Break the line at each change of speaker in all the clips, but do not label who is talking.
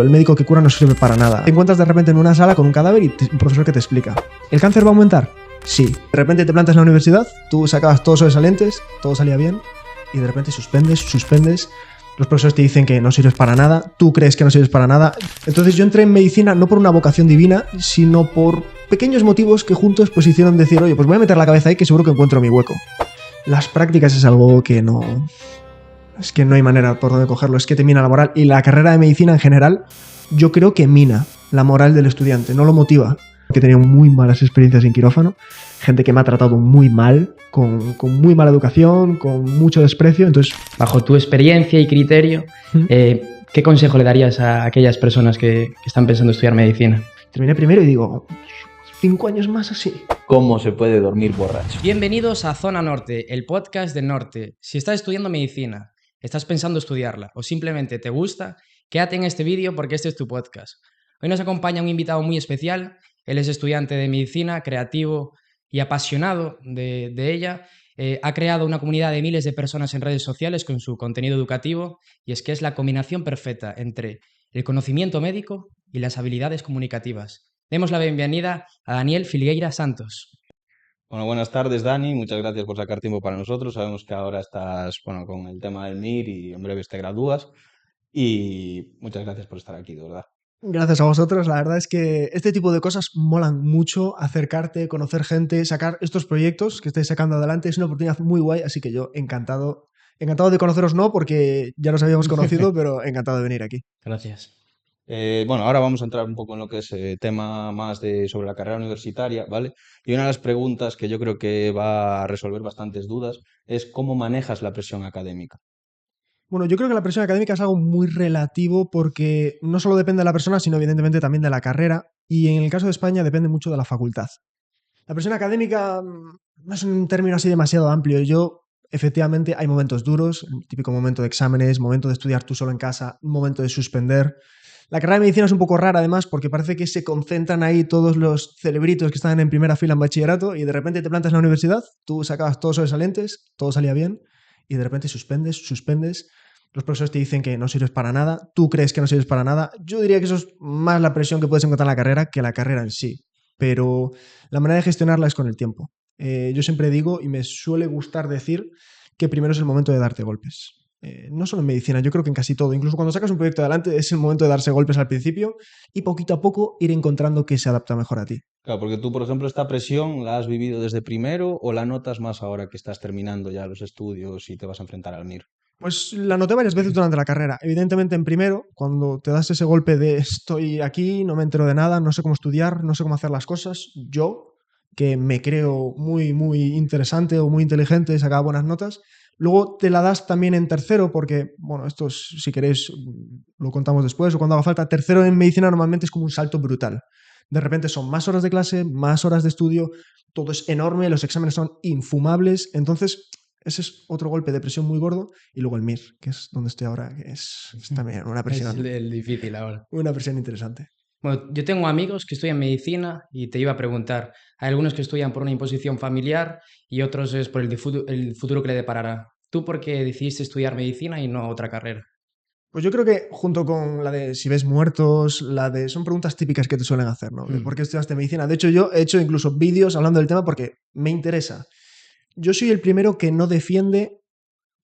El médico que cura no sirve para nada. Te encuentras de repente en una sala con un cadáver y un profesor que te explica. ¿El cáncer va a aumentar? Sí. De repente te plantas en la universidad, tú sacabas todos sobresalientes, todo salía bien, y de repente suspendes. Los profesores te dicen que no sirves para nada, tú crees que no sirves para nada. Entonces yo entré en medicina no por una vocación divina, sino por pequeños motivos que juntos pues hicieron decir, oye, pues voy a meter la cabeza ahí que seguro que encuentro mi hueco. Las prácticas es algo que no... Es que no hay manera por dónde cogerlo, es que te mina la moral. Y la carrera de medicina en general, yo creo que mina la moral del estudiante, no lo motiva. Que he tenido muy malas experiencias en quirófano, gente que me ha tratado muy mal, con muy mala educación, con mucho desprecio, entonces...
Bajo tu experiencia y criterio, ¿qué consejo le darías a aquellas personas que están pensando estudiar medicina?
Terminé primero y digo, 5 años más así.
¿Cómo se puede dormir borracho?
Bienvenidos a Zona Norte, el podcast del norte. Si estás estudiando medicina, estás pensando estudiarla o simplemente te gusta, quédate en este vídeo porque este es tu podcast. Hoy nos acompaña un invitado muy especial. Él es estudiante de medicina, creativo y apasionado de ella. Ha creado una comunidad de miles de personas en redes sociales con su contenido educativo y es que es la combinación perfecta entre el conocimiento médico y las habilidades comunicativas. Demos la bienvenida a Daniel Filgueira Santos.
Bueno, buenas tardes, Dani. Muchas gracias por sacar tiempo para nosotros. Sabemos que ahora estás, con el tema del MIR y en breves te gradúas. Y muchas gracias por estar aquí, de verdad.
Gracias a vosotros, la verdad es que este tipo de cosas molan mucho, acercarte, conocer gente, sacar estos proyectos que estáis sacando adelante, es una oportunidad muy guay, así que yo encantado de conoceros, no porque ya nos habíamos conocido, pero encantado de venir aquí.
Gracias.
Ahora vamos a entrar un poco en lo que es tema más sobre la carrera universitaria, ¿vale? Y una de las preguntas que yo creo que va a resolver bastantes dudas es cómo manejas la presión académica.
Bueno, yo creo que la presión académica es algo muy relativo porque no solo depende de la persona, sino evidentemente también de la carrera y en el caso de España depende mucho de la facultad. La presión académica no es un término así demasiado amplio. Efectivamente, hay momentos duros, el típico momento de exámenes, momento de estudiar tú solo en casa, un momento de suspender. La carrera de medicina es un poco rara además porque parece que se concentran ahí todos los cerebritos que están en primera fila en bachillerato y de repente te plantas en la universidad, tú sacabas todos sobresalientes, todo salía bien y de repente suspendes. Los profesores te dicen que no sirves para nada, tú crees que no sirves para nada. Yo diría que eso es más la presión que puedes encontrar en la carrera que la carrera en sí. Pero la manera de gestionarla es con el tiempo. Yo siempre digo, y me suele gustar decir, que primero es el momento de darte golpes. No solo en medicina, yo creo que en casi todo. Incluso cuando sacas un proyecto adelante es el momento de darse golpes al principio y poquito a poco ir encontrando qué se adapta mejor a ti.
Claro, porque tú, por ejemplo, esta presión la has vivido desde primero o la notas más ahora que estás terminando ya los estudios y te vas a enfrentar al MIR.
Pues la noté varias veces durante la carrera. Evidentemente en primero, cuando te das ese golpe de estoy aquí, no me entero de nada, no sé cómo estudiar, no sé cómo hacer las cosas, yo, que me creo muy, muy interesante o muy inteligente, sacaba buenas notas. Luego te la das también en tercero, porque, bueno, esto si queréis lo contamos después o cuando haga falta. Tercero en medicina normalmente es como un salto brutal. De repente son más horas de clase, más horas de estudio, todo es enorme, los exámenes son infumables, entonces ese es otro golpe de presión muy gordo. Y luego el MIR, que es donde estoy ahora, que es también una presión.
Es el difícil ahora.
Una presión interesante.
Bueno, yo tengo amigos que estudian medicina y te iba a preguntar, hay algunos que estudian por una imposición familiar y otros es por el futuro que le deparará. ¿Tú por qué decidiste estudiar medicina y no otra carrera?
Pues yo creo que junto con la de si ves muertos, son preguntas típicas que te suelen hacer, ¿no? De ¿por qué estudiaste medicina? De hecho, yo he hecho incluso vídeos hablando del tema porque me interesa. Yo soy el primero que no defiende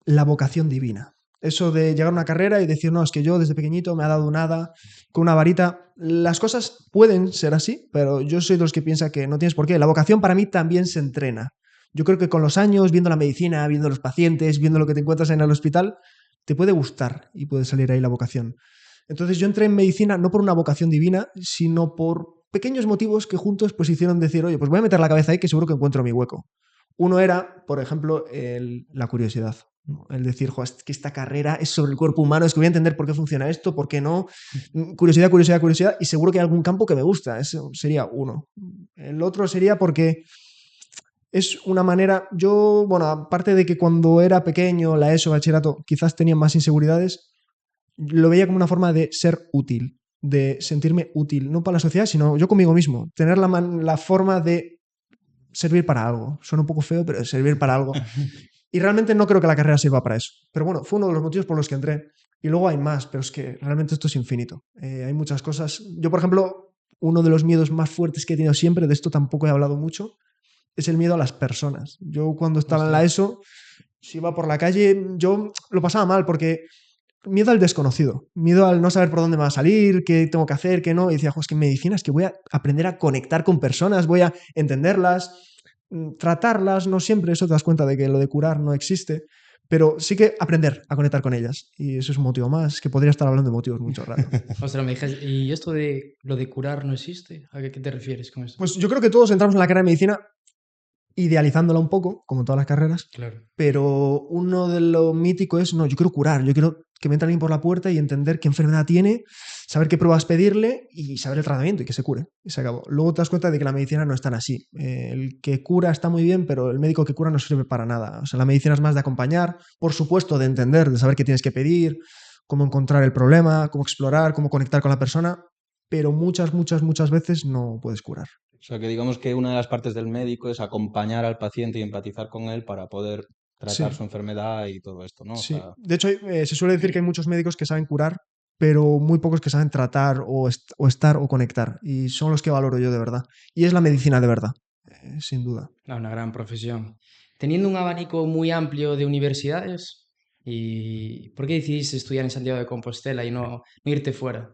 la vocación divina. Eso de llegar a una carrera y decir, no, es que yo desde pequeñito me ha dado nada con una varita. Las cosas pueden ser así, pero yo soy de los que piensa que no tienes por qué. La vocación para mí también se entrena. Yo creo que con los años, viendo la medicina, viendo los pacientes, viendo lo que te encuentras en el hospital, te puede gustar y puede salir ahí la vocación. Entonces yo entré en medicina no por una vocación divina, sino por pequeños motivos que juntos pues hicieron decir, oye, pues voy a meter la cabeza ahí que seguro que encuentro mi hueco. Uno era, por ejemplo, la curiosidad. El decir, es que esta carrera es sobre el cuerpo humano, es que voy a entender por qué funciona esto, por qué no. Curiosidad, y seguro que hay algún campo que me gusta. Eso sería uno. El otro sería porque es una manera, aparte de que cuando era pequeño, la ESO, bachillerato, quizás tenía más inseguridades, lo veía como una forma de ser útil, de sentirme útil, no para la sociedad, sino yo conmigo mismo. Tener la forma de servir para algo. Suena un poco feo, pero servir para algo. Y realmente no creo que la carrera sirva para eso. Pero bueno, fue uno de los motivos por los que entré. Y luego hay más, pero es que realmente esto es infinito. Hay muchas cosas. Yo, por ejemplo, uno de los miedos más fuertes que he tenido siempre, de esto tampoco he hablado mucho, es el miedo a las personas. Yo cuando estaba en la
Hostia.
ESO, si iba por la calle, yo lo pasaba mal porque miedo al desconocido, miedo al no saber por dónde me va a salir, qué tengo que hacer, qué no. Y decía, es que en medicina es que voy a aprender a conectar con personas, voy a entenderlas, tratarlas, no siempre, eso te das cuenta de que lo de curar no existe, pero sí que aprender a conectar con ellas. Y eso es un motivo más, que podría estar hablando de motivos mucho rato.
Ostras, me dijes, ¿y esto de lo de curar no existe? ¿A qué te refieres con esto?
Pues yo creo que todos entramos en la carrera de medicina idealizándola un poco, como todas las carreras,
Claro.
pero uno de lo mítico es, no, yo quiero curar, yo quiero que me entre alguien por la puerta y entender qué enfermedad tiene, saber qué pruebas pedirle y saber el tratamiento y que se cure. Y se acabó. Luego te das cuenta de que la medicina no es tan así. El que cura está muy bien, pero el médico que cura no sirve para nada. O sea, la medicina es más de acompañar, por supuesto, de entender, de saber qué tienes que pedir, cómo encontrar el problema, cómo explorar, cómo conectar con la persona, pero muchas veces no puedes curar.
O sea, que digamos que una de las partes del médico es acompañar al paciente y empatizar con él para poder tratar
Sí.
su enfermedad y todo esto, ¿no? O
Sí,
sea,
de hecho se suele decir que hay muchos médicos que saben curar, pero muy pocos que saben tratar o estar o conectar. Y son los que valoro yo de verdad. Y es la medicina de verdad, sin duda.
Una gran profesión. Teniendo un abanico muy amplio de universidades, ¿y por qué decidiste estudiar en Santiago de Compostela y no irte fuera?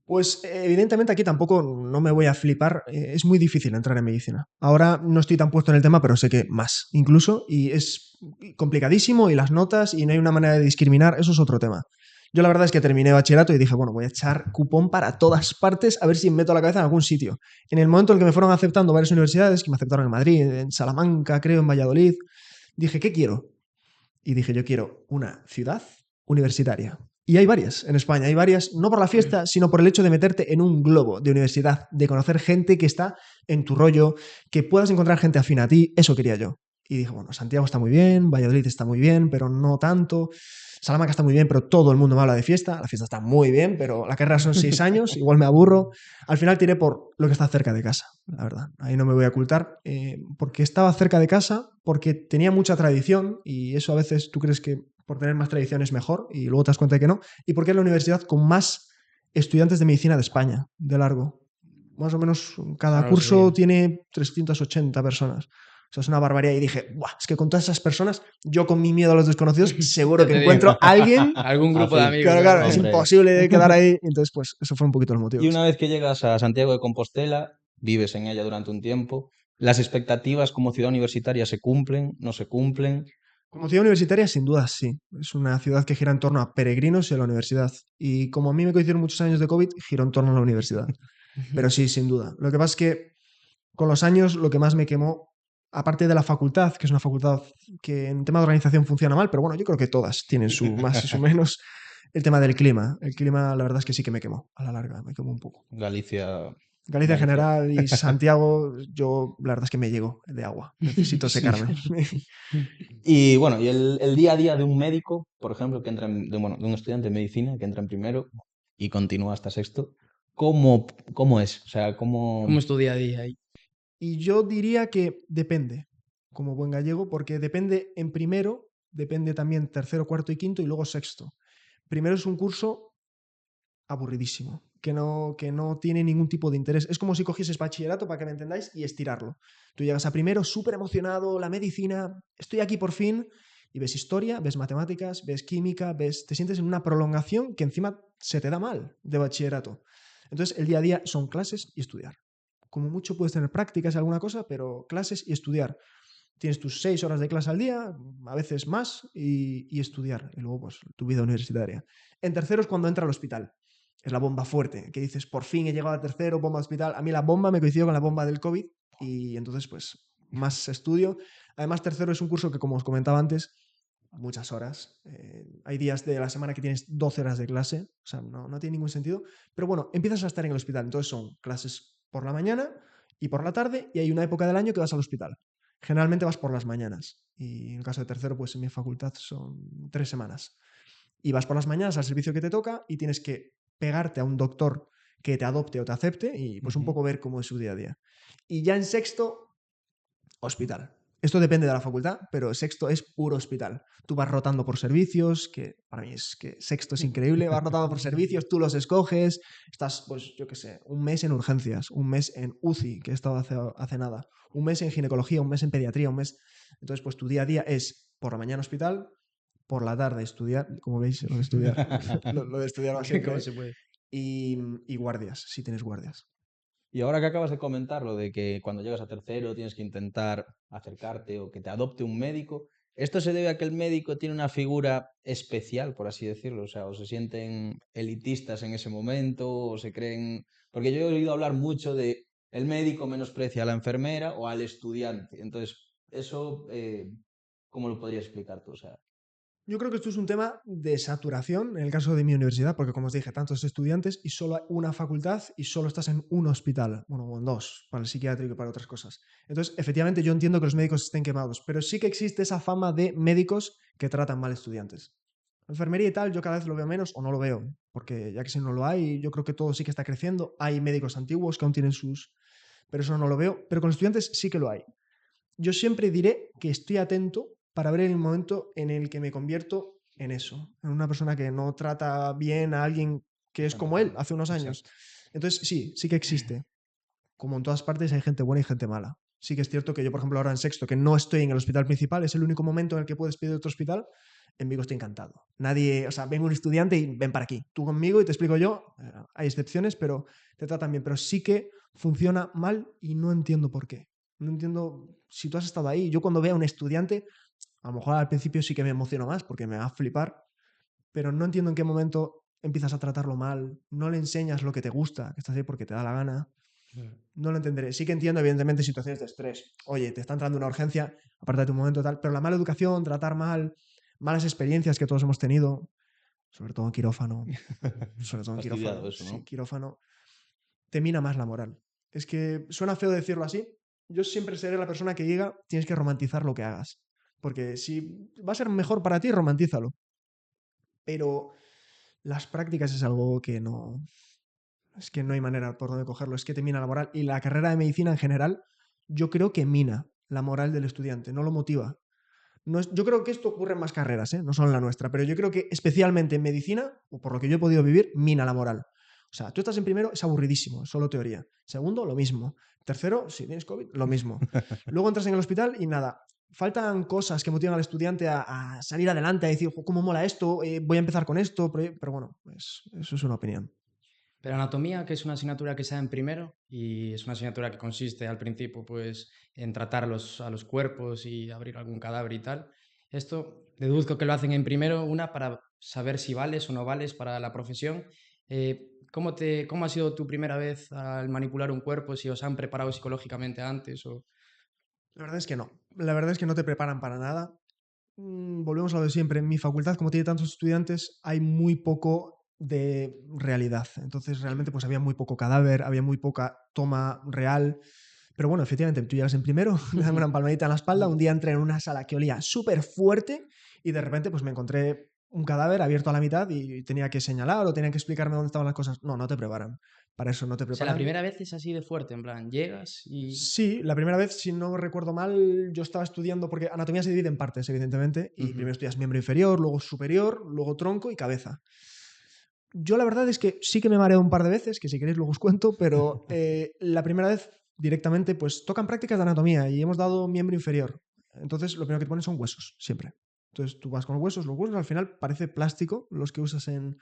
Pues evidentemente aquí tampoco no me voy a flipar. Es muy difícil entrar en medicina. Ahora no estoy tan puesto en el tema, pero sé que más incluso. Y es complicadísimo y las notas y no hay una manera de discriminar. Eso es otro tema. Yo la verdad es que terminé bachillerato y dije, bueno, voy a echar cupón para todas partes a ver si me meto la cabeza en algún sitio. En el momento en el que me fueron aceptando varias universidades, que me aceptaron en Madrid, en Salamanca, creo, en Valladolid, dije, ¿qué quiero? Y dije, yo quiero una ciudad universitaria. Y hay varias en España, hay varias, no por la fiesta, sino por el hecho de meterte en un globo de universidad, de conocer gente que está en tu rollo, que puedas encontrar gente afín a ti, eso quería yo. Y dije, bueno, Santiago está muy bien, Valladolid está muy bien, pero no tanto. Salamanca está muy bien, pero todo el mundo me habla de fiesta. La fiesta está muy bien, pero la carrera son 6 años, igual me aburro. Al final tiré por lo que está cerca de casa, la verdad. Ahí no me voy a ocultar, porque estaba cerca de casa, porque tenía mucha tradición y eso a veces tú crees que por tener más tradición es mejor y luego te das cuenta de que no. Y porque es la universidad con más estudiantes de medicina de España, de largo. Más o menos
Eso
cada
no lo
curso
sabía.
tiene 380 personas. O sea, es una barbaridad. Y dije, Buah, es que con todas esas personas, yo con mi miedo a los desconocidos, seguro
Ya
que
te digo.
encuentro a alguien.
Algún grupo de
afín.
amigos
Claro,
o algo
claro, es
así.
Hombre.
imposible quedar ahí. Entonces, pues eso fue un poquito los
Y
motivos.
una vez que llegas a Santiago de Compostela, vives en ella durante un tiempo, ¿las expectativas como ciudad universitaria se cumplen, no se cumplen?
Como ciudad universitaria, sin duda sí. Es una ciudad que gira en torno a peregrinos y a la universidad. Y como a mí me coincidieron muchos años de COVID, giró en torno a la universidad. Pero sí, sin duda. Lo que pasa es que con los años lo que más me quemó, aparte de la facultad, que es una facultad que en tema de organización funciona mal, pero bueno, yo creo que todas tienen su más y su menos, el tema del clima. El clima, la verdad es que sí que me quemó, a la larga, me quemó un poco.
Galicia,
Galicia en
Galicia.
general y Santiago, yo la verdad es que me llego de agua. Necesito
Sí.
secarme.
Y bueno, y el día a día de un médico, por ejemplo, que entra bueno, de un estudiante de medicina que entra en primero y continúa hasta sexto, ¿cómo es? O sea,
¿Cómo es tu día a día ahí?
Y yo diría que depende, como buen gallego, porque depende en primero, depende también tercero, cuarto y quinto y luego sexto. Primero es un curso aburridísimo, que no tiene ningún tipo de interés. Es como si cogieses bachillerato, para que me entendáis, y estirarlo. Tú llegas a primero súper emocionado, la medicina, estoy aquí por fin, y ves historia, ves matemáticas, ves química, te sientes en una prolongación que encima se te da mal de bachillerato. Entonces el día a día son clases y estudiar. Como mucho puedes tener prácticas y alguna cosa, pero clases y estudiar. Tienes tus 6 horas de clase al día, a veces más, y estudiar. Y luego, pues, tu vida universitaria. En tercero es cuando entra al hospital. Es la bomba fuerte, que dices, por fin he llegado a tercero, bomba de hospital. A mí la bomba me coincidió con la bomba del COVID y entonces, pues, más estudio. Además, tercero es un curso que, como os comentaba antes, muchas horas. Hay días de la semana que tienes 12 horas de clase, o sea, no tiene ningún sentido. Pero bueno, empiezas a estar en el hospital. Entonces son clases por la mañana y por la tarde y hay una época del año que vas al hospital. Generalmente vas por las mañanas y en el caso de tercero, pues en mi facultad son 3 semanas. Y vas por las mañanas al servicio que te toca y tienes que pegarte a un doctor que te adopte o te acepte y pues un
Ujú.
poco ver cómo es su día a día. Y ya en sexto, hospital. Esto depende de la facultad, pero sexto es puro hospital. Tú vas rotando por servicios, que para mí es que sexto es increíble, vas rotando por servicios, tú los escoges, estás, pues yo qué sé, un mes en urgencias, un mes en UCI, que he estado hace nada, un mes en ginecología, un mes en pediatría, un mes... Entonces, pues tu día a día es por la mañana hospital, por la tarde estudiar, como veis, lo de estudiar, lo de estudiar va siempre,
¿Cómo se puede?
y guardias, si tienes guardias.
Y ahora que acabas de comentar lo de que cuando llegas a tercero tienes que intentar acercarte o que te adopte un médico, ¿esto se debe a que el médico tiene una figura especial, por así decirlo? O sea, o se sienten elitistas en ese momento, o se creen... Porque yo he oído hablar mucho de el médico menosprecia a la enfermera o al estudiante. Entonces, eso, ¿cómo lo podrías explicar tú? O sea,
Yo creo que esto es un tema de saturación en el caso de mi universidad, porque como os dije, tantos estudiantes y solo hay una facultad y solo estás en un hospital, bueno, o en dos, para el psiquiátrico y para otras cosas. Entonces, efectivamente, yo entiendo que los médicos estén quemados, pero sí que existe esa fama de médicos que tratan mal estudiantes. Enfermería y tal, yo cada vez lo veo menos o no lo veo, porque ya que si no lo hay, yo creo que todo sí que está creciendo. Hay médicos antiguos que aún tienen sus... Pero eso no lo veo. Pero con estudiantes sí que lo hay. Yo siempre diré que estoy atento para ver el momento en el que me convierto en eso, en una persona que no trata bien a alguien que es como él hace unos años.
exacto.
Entonces, sí, sí que existe. Como en todas partes hay gente buena y gente mala. Sí que es cierto que yo, por ejemplo, ahora en sexto, que no estoy en el hospital principal, es el único momento en el que puedes pedir otro hospital. En Vigo estoy encantado. Nadie, o sea, vengo un estudiante y ven para aquí. Tú conmigo y te explico yo. Hay excepciones, pero te tratan bien. Pero sí que funciona mal y no entiendo por qué. No entiendo si tú has estado ahí. Yo cuando veo a un estudiante, a lo mejor al principio sí que me emociono más porque me va a flipar, pero no entiendo en qué momento empiezas a tratarlo mal, no le enseñas lo que te gusta, que estás ahí porque te da la gana. No lo entenderé. Sí que entiendo, evidentemente, situaciones de estrés. Oye, te está entrando una urgencia, apártate un momento tal, pero la mala educación, tratar mal, malas experiencias que todos hemos tenido, sobre todo en quirófano, sobre todo en
Fastidiado
quirófano,
eso,
sí,
¿no?
quirófano, te mina más la moral. Es que suena feo decirlo así. Yo siempre seré la persona que diga, tienes que romantizar lo que hagas. Porque si va a ser mejor para ti, romantízalo. Pero las prácticas es algo que no... Es que no hay manera por dónde cogerlo. Es que te mina la moral. Y la carrera de medicina en general, yo creo que mina la moral del estudiante, no lo motiva. No es, yo creo que esto ocurre en más carreras, ¿eh? No solo en la nuestra, pero yo creo que especialmente en medicina, o por lo que yo he podido vivir, mina la moral. O sea, tú estás en primero, es aburridísimo, es solo teoría. Segundo, lo mismo. Tercero, si tienes COVID, lo mismo. Luego entras en el hospital y nada. Faltan cosas que motivan al estudiante a salir adelante, a decir, ¿cómo mola esto? Voy a empezar con esto. Pero bueno, pues eso es una opinión.
Pero anatomía, que es una asignatura que se da en primero y es una asignatura que consiste al principio pues en tratar a los cuerpos y abrir algún cadáver y tal. Esto deduzco que lo hacen en primero, una para saber si vales o no vales para la profesión. ¿Cómo ha sido tu primera vez al manipular un cuerpo? ¿Si os han preparado psicológicamente antes? O...
La verdad es que no. La verdad es que no te preparan para nada. Volvemos a lo de siempre. En mi facultad, como tiene tantos estudiantes, hay muy poco de realidad. Entonces, realmente, pues había muy poco cadáver, había muy poca toma real. Pero bueno, efectivamente, tú llegas en primero, me dan una palmadita en la espalda. Un día entré en una sala que olía súper fuerte y de repente, pues me encontré un cadáver abierto a la mitad y tenía que señalar o tenía que explicarme dónde estaban las cosas. No, no te preparan. Para eso no te
O sea, la
preparan.
primera vez es así de fuerte, en plan, llegas y...
Sí, la primera vez, si no recuerdo mal, yo estaba estudiando, porque anatomía se divide en partes, evidentemente, y primero estudias miembro inferior, luego superior, luego tronco y cabeza. Yo la verdad es que sí que me mareo un par de veces, que si queréis luego os cuento, pero la primera vez directamente pues tocan prácticas de anatomía y hemos dado miembro inferior. Entonces lo primero que te ponen son huesos, siempre. Entonces tú vas con los huesos al final parece plástico, los que usas en,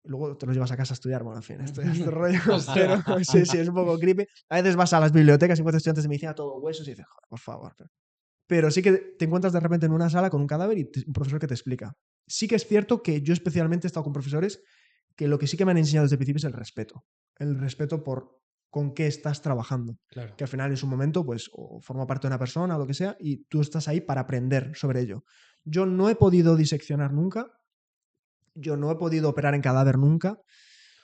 luego te los llevas a casa a estudiar, bueno, en fin, este rollo, pero sí, sí, es un poco creepy. A veces vas a las bibliotecas y encuentras estudiantes de medicina todo huesos y dices, joder, por favor. Pero sí que te encuentras de repente en una sala con un cadáver y un profesor que te explica. Sí que es cierto que yo especialmente he estado con profesores que lo que sí que me han enseñado desde el principio es el respeto. El respeto por con qué estás trabajando.
Claro.
Que al final es un momento, pues, o forma parte de una persona o lo que sea, y tú estás ahí para aprender sobre ello. Yo no he podido diseccionar nunca, yo no he podido operar en cadáver nunca,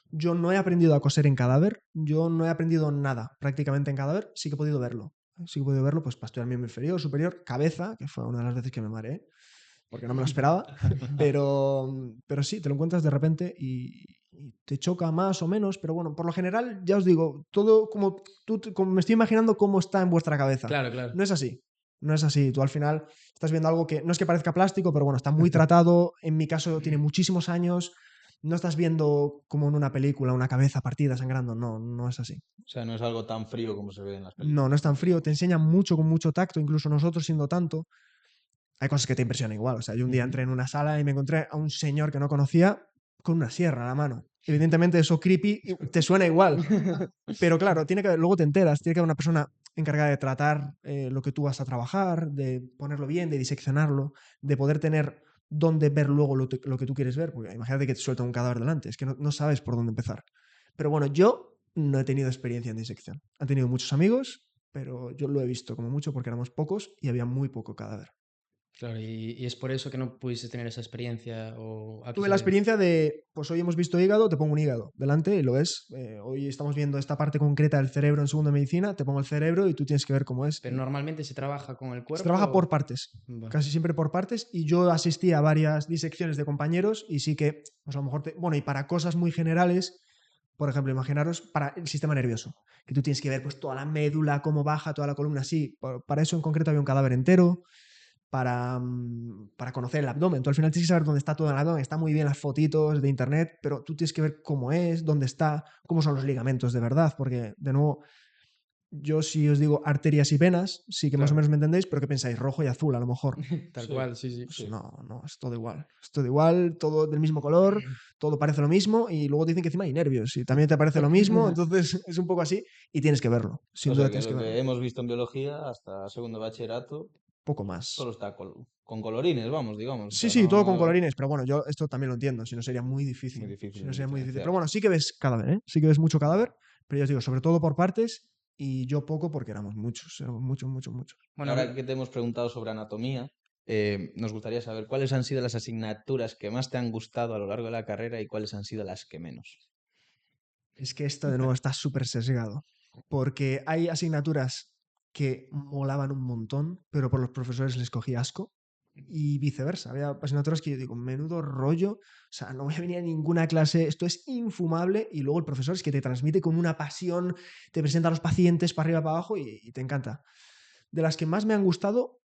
yo no he aprendido a coser en cadáver, yo no he aprendido nada prácticamente en cadáver, sí que he podido verlo. Sí que he podido verlo pues, para estudiar miembro inferior, superior, cabeza, que fue una de las veces que me mareé, porque no me lo esperaba, pero sí, te lo encuentras de repente y te choca más o menos, pero bueno, por lo general, ya os digo, todo como, como me estoy imaginando cómo está en vuestra cabeza.
Claro, claro.
No es así. No es así. Tú al final estás viendo algo que no es que parezca plástico, pero bueno, está muy tratado. En mi caso tiene muchísimos años. No estás viendo como en una película una cabeza partida sangrando. No, no es así.
O sea, no es algo tan frío como se ve en las
No, no
películas,
es tan
¿no?
frío. Te
Digamos.
enseña mucho con mucho tacto, incluso nosotros siendo tanto. Hay cosas que te impresionan igual. O sea, yo un día entré en una sala y me encontré a un señor que no conocía con una sierra a la mano. Evidentemente eso creepy te suena igual. Pero claro, luego te enteras, tiene que haber una persona encargada de tratar lo que tú vas a trabajar, de ponerlo bien, de diseccionarlo, de poder tener dónde ver luego lo que tú quieres ver, porque imagínate que te suelta un cadáver delante, es que no sabes por dónde empezar. Pero bueno, yo no he tenido experiencia en disección. Han tenido muchos amigos, pero yo lo he visto como mucho porque éramos pocos y había muy poco cadáver.
Claro, y es por eso que no pudiste tener esa experiencia o a qué
Tuve
se
la
debe.
experiencia de, pues hoy hemos visto hígado, te pongo un hígado delante y lo ves. Hoy estamos viendo esta parte concreta del cerebro en segunda medicina, te pongo el cerebro y tú tienes que ver cómo es.
Pero normalmente se trabaja con el
Se
cuerpo.
trabaja por partes,
Va.
casi siempre por partes, y yo asistí a varias disecciones de compañeros y sí que, pues a lo mejor, bueno, y para cosas muy generales, por ejemplo, imaginaros para el sistema nervioso, que tú tienes que ver pues toda la médula, cómo baja, toda la columna, sí, para eso en concreto había un cadáver entero, para conocer el abdomen. Tú al final tienes que saber dónde está todo el abdomen. Está muy bien las fotitos de internet, pero tú tienes que ver cómo es, dónde está, cómo son los ligamentos de verdad, porque de nuevo, yo si os digo arterias y venas, sí que más o
Claro.
menos me entendéis, pero ¿qué pensáis? Rojo y azul a lo mejor.
Tal
Sí,
cual, sí, sí.
Pues
sí.
no, no, es todo igual. Es todo igual, todo del mismo color, todo parece lo mismo y luego dicen que encima hay nervios y también te parece lo mismo, entonces es un poco así y tienes que verlo, sin
O
duda
sea, que
tienes que
lo que
verlo.
hemos visto en biología hasta segundo bachillerato
Poco
solo
más.
está con colorines, vamos, digamos. O
Sí,
sea,
sí, todo con
no
colorines, pero bueno, yo esto también lo entiendo, si no sería muy
muy
difícil. Si
difícil
no
de
sería muy difícil. Pero
diferenciar.
bueno, sí que ves cadáver, ¿eh? Sí que ves mucho cadáver,
Vale.
pero ya os digo, sobre todo por partes y yo poco porque éramos muchos, muchos, muchos.
Bueno,
Ahora que te hemos preguntado sobre anatomía, nos gustaría saber cuáles han sido las asignaturas que más te han gustado a lo largo de la carrera y cuáles han sido las que menos.
Es que esto de nuevo está súper sesgado, porque hay asignaturas que molaban un montón, pero por los profesores les cogía asco. Y viceversa, había asignaturas que yo digo, menudo rollo, o sea, no voy a venir a ninguna clase, esto es infumable, y luego el profesor es que te transmite con una pasión, te presenta a los pacientes para arriba, para abajo y te encanta. De las que más me han gustado,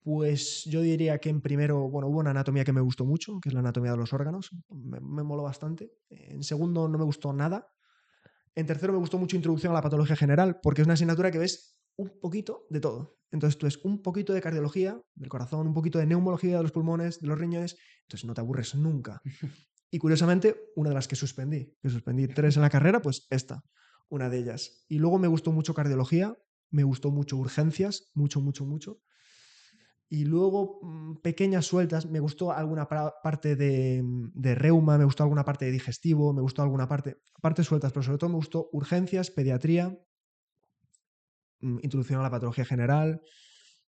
pues yo diría que en primero, bueno, hubo una anatomía que me gustó mucho, que es la anatomía de los órganos, me moló bastante. En segundo no me gustó nada. En tercero me gustó mucho introducción a la patología general, porque es una asignatura que ves un poquito de todo. Entonces tú ves un poquito de cardiología del corazón, un poquito de neumología de los pulmones, de los riñones, entonces no te aburres nunca. Y curiosamente, una de las que suspendí 3 en la carrera, pues esta, una de ellas. Y luego me gustó mucho cardiología, me gustó mucho urgencias, mucho, mucho, mucho. Y luego pequeñas sueltas, me gustó alguna parte de reuma, me gustó alguna parte de digestivo, me gustó alguna partes sueltas, pero sobre todo me gustó urgencias, pediatría, introducción a la patología general,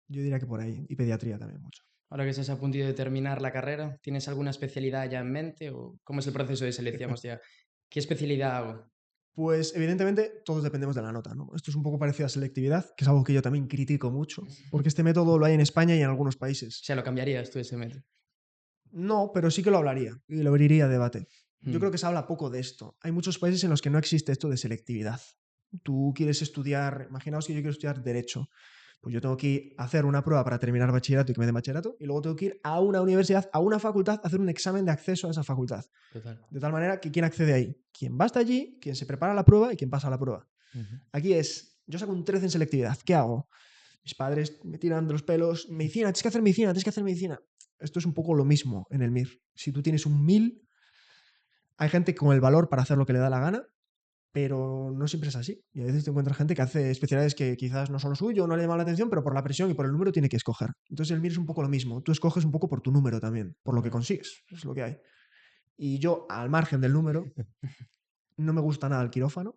yo diría que por ahí, y pediatría también mucho.
ahora que estás a punto de terminar la carrera, ¿tienes alguna especialidad ya en mente o cómo es el proceso de selección? Hostia, ¿qué especialidad hago?
Pues evidentemente todos dependemos de la nota, ¿no? Esto es un poco parecido a selectividad, que es algo que yo también critico mucho, porque este método lo hay en España y en algunos
O
países.
sea, lo cambiarías tú ese método.
No, pero sí que lo hablaría y lo abriría a debate. Yo
Mm.
creo que se habla poco de esto. Hay muchos países en los que no existe esto de selectividad. Tú quieres estudiar, imaginaos que yo quiero estudiar derecho. Pues yo tengo que ir a hacer una prueba para terminar bachillerato y que me den bachillerato, y luego tengo que ir a una universidad, a una facultad, a hacer un examen de acceso a esa facultad.
Total.
De tal manera que quién accede ahí, quien va hasta allí, quien se prepara la prueba y quien pasa la prueba.
Ujú.
Aquí es, yo saco un 13 en selectividad, ¿qué hago? Mis padres me tiran de los pelos, medicina, tienes que hacer medicina, tienes que hacer medicina. Esto es un poco lo mismo en el MIR. Si tú tienes un 1000, hay gente con el valor para hacer lo que le da la gana, pero no siempre es así. Y a veces te encuentras gente que hace especialidades que quizás no son lo suyo, no le llaman la atención, pero por la presión y por el número tiene que escoger. Entonces el MIR es un poco lo mismo. Tú escoges un poco por tu número también, por lo que consigues. Es lo que hay. Y yo, al margen del número, no me gusta nada el quirófano.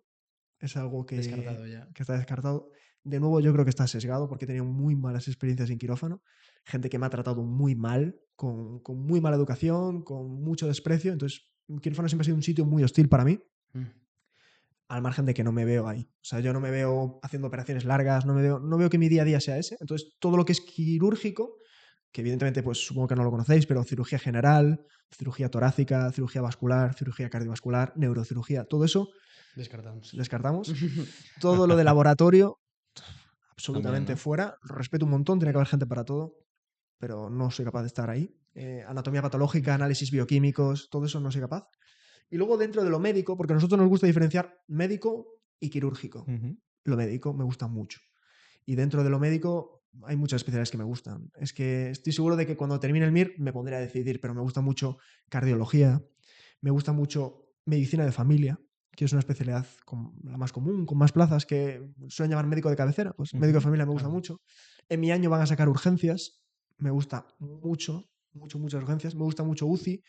Es algo
Descartado ya.
que está descartado. De nuevo, yo creo que está sesgado porque he tenido muy malas experiencias en quirófano. Gente que me ha tratado muy mal, con muy mala educación, con mucho desprecio. Entonces, el quirófano siempre ha sido un sitio muy hostil para mí,
Mm.
al margen de que no me veo ahí. O sea, yo no me veo haciendo operaciones largas, no veo que mi día a día sea ese. Entonces, todo lo que es quirúrgico, que evidentemente, pues supongo que no lo conocéis, pero cirugía general, cirugía torácica, cirugía vascular, cirugía cardiovascular, neurocirugía, todo eso
Descartamos.
descartamos. Todo lo de laboratorio, absolutamente
También, ¿no?
fuera. Lo respeto un montón, tiene que haber gente para todo, pero no soy capaz de estar ahí. Anatomía patológica, análisis bioquímicos, todo eso no soy capaz. Y luego dentro de lo médico, porque a nosotros nos gusta diferenciar médico y quirúrgico.
Ujú.
Lo médico me gusta mucho. Y dentro de lo médico hay muchas especialidades que me gustan. Es que estoy seguro de que cuando termine el MIR me pondré a decidir, pero me gusta mucho cardiología, me gusta mucho medicina de familia, que es una especialidad la más común, con más plazas, que suelen llamar médico de cabecera. Pues médico de familia me gusta
Claro.
mucho. En mi año van a sacar urgencias, me gusta mucho, muchas urgencias. Me gusta mucho UCI,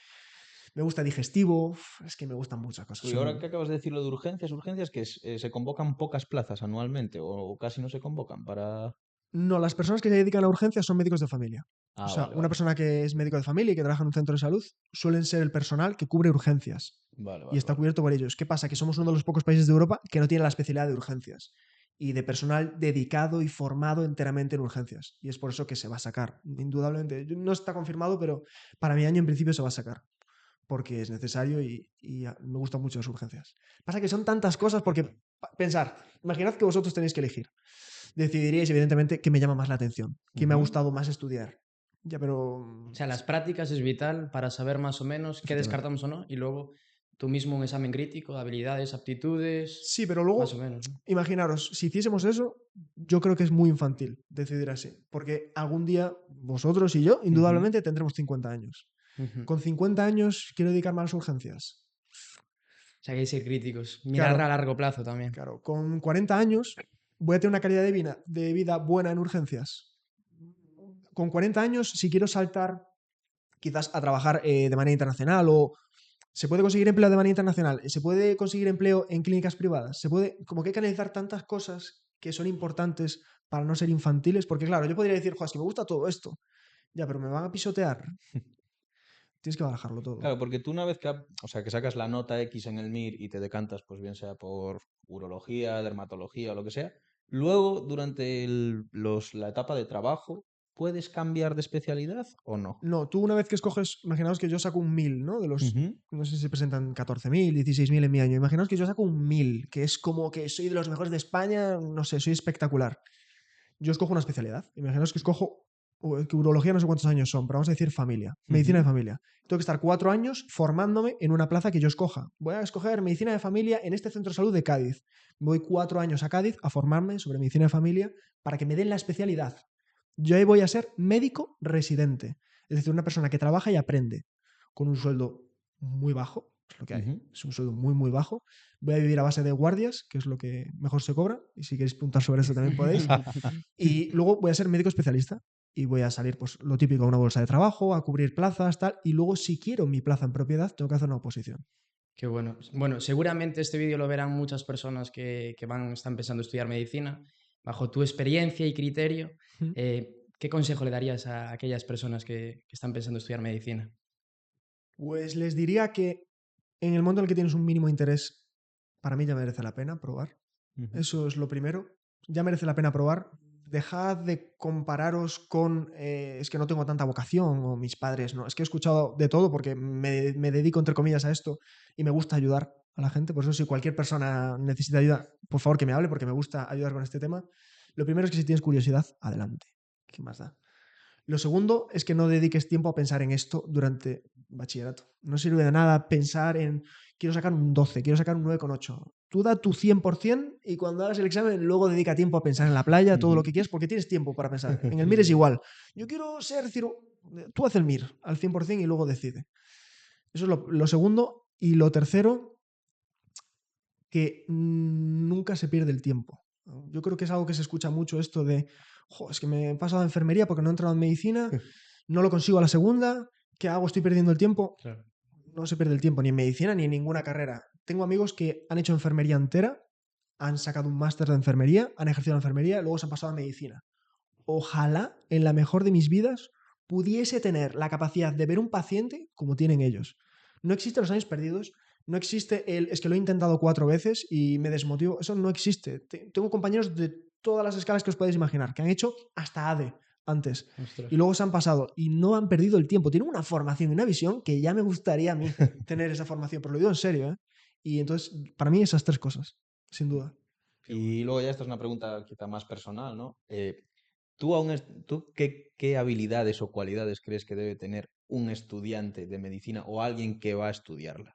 me gusta digestivo, es que me gustan muchas cosas.
Y ahora que acabas de decir lo de urgencias, que se convocan pocas plazas anualmente o casi no se convocan para...
No, las personas que se dedican a urgencias son médicos de familia. O
Ah,
sea,
vale,
una
vale.
persona que es médico de familia y que trabaja en un centro de salud suelen ser el personal que cubre urgencias
Vale,
y
vale,
está
vale.
cubierto por ellos. ¿Qué pasa? Que somos uno de los pocos países de Europa que no tiene la especialidad de urgencias y de personal dedicado y formado enteramente en urgencias. Y es por eso que se va a sacar, indudablemente. No está confirmado, pero para mi año en principio se va a sacar porque es necesario y me gustan mucho las urgencias. Pasa que son tantas cosas porque, pensar, imaginad que vosotros tenéis que elegir. Decidiríais, evidentemente, qué me llama más la atención, qué me ha
Ujú.
gustado más estudiar. Ya, pero...
O sea, las prácticas es vital para saber más o menos qué
Efectivamente.
descartamos o no y luego tú mismo un examen crítico, habilidades, aptitudes,
Sí, pero
más o
luego,
menos, ¿no?
imaginaros, si hiciésemos eso, yo creo que es muy infantil decidir así, porque algún día vosotros y yo,
Ujú.
indudablemente, tendremos 50 años.
Ujú.
Con 50 años quiero dedicarme a las urgencias.
O sea, que hay que ser críticos, mirar
Claro,
a largo plazo también.
claro. Con 40 años voy a tener una calidad de vida buena en urgencias. Con 40 años, si quiero saltar quizás a trabajar de manera internacional o se puede conseguir empleo de manera internacional, se puede conseguir empleo en clínicas privadas, se puede, como que hay que analizar tantas cosas que son importantes para no ser infantiles, porque claro, yo podría decir, joder, es que me gusta todo esto, ya, pero me van a pisotear, tienes que barajarlo todo.
Claro, porque tú una vez que, o sea, que sacas la nota X en el MIR y te decantas, pues bien sea por urología, dermatología o lo que sea, luego durante la etapa de trabajo, ¿puedes cambiar de especialidad o no?
No, tú una vez que escoges, imaginaos que yo saco un 1000, ¿no? De los,
Ujú.
no sé si se presentan 14.000, 16.000 en mi año, imaginaos que yo saco un 1000, que es como que soy de los mejores de España, no sé, soy espectacular. Yo escojo una especialidad. Imaginaos que escojo que urología no sé cuántos años son, pero vamos a decir familia, medicina de
Ujú.
familia. Tengo que estar 4 años formándome en una plaza que yo escoja. Voy a escoger medicina de familia en este centro de salud de Cádiz. Voy 4 años a Cádiz a formarme sobre medicina de familia para que me den la especialidad. Yo ahí voy a ser médico residente, es decir, una persona que trabaja y aprende con un sueldo muy bajo, es lo que hay,
Ujú.
es un sueldo muy, muy bajo. Voy a vivir a base de guardias, que es lo que mejor se cobra, y si queréis preguntar sobre eso también podéis. Y luego voy a ser médico especialista y voy a salir, pues lo típico, a una bolsa de trabajo, a cubrir plazas, tal. Y luego, si quiero mi plaza en propiedad, tengo que hacer una oposición.
Qué bueno. Bueno, seguramente este vídeo lo verán muchas personas que están pensando estudiar medicina. Bajo tu experiencia y criterio, ¿qué consejo le darías a aquellas personas que están pensando estudiar medicina?
Pues les diría que en el momento en el que tienes un mínimo interés, para mí ya merece la pena probar.
Ujú.
Eso es lo primero. Ya merece la pena probar. Dejad de compararos con es que no tengo tanta vocación o mis padres no. Es que he escuchado de todo porque me dedico, entre comillas, a esto y me gusta ayudar a la gente. Por eso, si cualquier persona necesita ayuda, por favor que me hable porque me gusta ayudar con este tema. Lo primero es que si tienes curiosidad, adelante. ¿Qué más da? Lo segundo es que no dediques tiempo a pensar en esto durante bachillerato. No sirve de nada pensar en quiero sacar un 12, quiero sacar un 9,8. Tú da tu 100% y cuando hagas el examen luego dedica tiempo a pensar en la playa, todo lo
Ujú.
que quieras, porque tienes tiempo para pensar. En el MIR es igual. Yo quiero ser Tú haz el MIR al 100% y luego decide. Eso es lo segundo. Y lo tercero, que nunca se pierde el tiempo. Yo creo que es algo que se escucha mucho esto de, es que me he pasado a enfermería porque no he entrado en medicina, no lo consigo a la segunda, ¿qué hago? Estoy perdiendo el tiempo.
Claro.
No se pierde el tiempo ni en medicina ni en ninguna carrera. Tengo amigos que han hecho enfermería entera, han sacado un máster de enfermería, han ejercido la enfermería, luego se han pasado a medicina. Ojalá en la mejor de mis vidas pudiese tener la capacidad de ver un paciente como tienen ellos. No existen los años perdidos, no existe es que lo he intentado 4 veces y me desmotivo. Eso no existe. Tengo compañeros de todas las escalas que os podéis imaginar, que han hecho hasta ADE antes
Ostras.
y luego se han pasado y no han perdido el tiempo. Tienen una formación y una visión que ya me gustaría a mí tener esa formación, pero lo digo en serio, ¿eh? Y entonces, para mí, esas 3 cosas, sin duda.
Y luego ya esta es una pregunta quizá más personal, ¿no? ¿Tú qué habilidades o cualidades crees que debe tener un estudiante de medicina o alguien que va a estudiarla?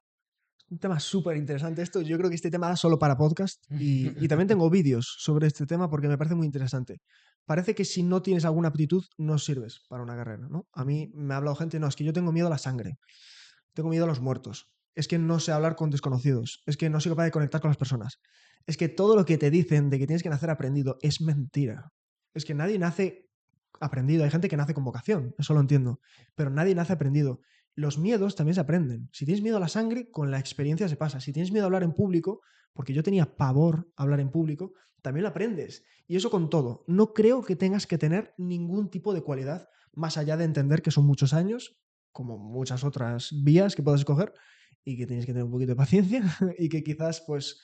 Un tema súper interesante esto. Yo creo que este tema da solo para podcast y también tengo vídeos sobre este tema porque me parece muy interesante. Parece que si no tienes alguna aptitud no sirves para una carrera, ¿no? A mí me ha hablado gente, no, es que yo tengo miedo a la sangre, tengo miedo a los muertos, es que no sé hablar con desconocidos, es que no soy capaz de conectar con las personas. Es que todo lo que te dicen de que tienes que nacer aprendido es mentira. Es que nadie nace aprendido, hay gente que nace con vocación, eso lo entiendo, pero nadie nace aprendido. Los miedos también se aprenden. Si tienes miedo a la sangre, con la experiencia se pasa. Si tienes miedo a hablar en público, porque yo tenía pavor a hablar en público, también lo aprendes. Y eso con todo. No creo que tengas que tener ningún tipo de cualidad más allá de entender que son muchos años, como muchas otras vías que puedes escoger, y que tienes que tener un poquito de paciencia y que quizás pues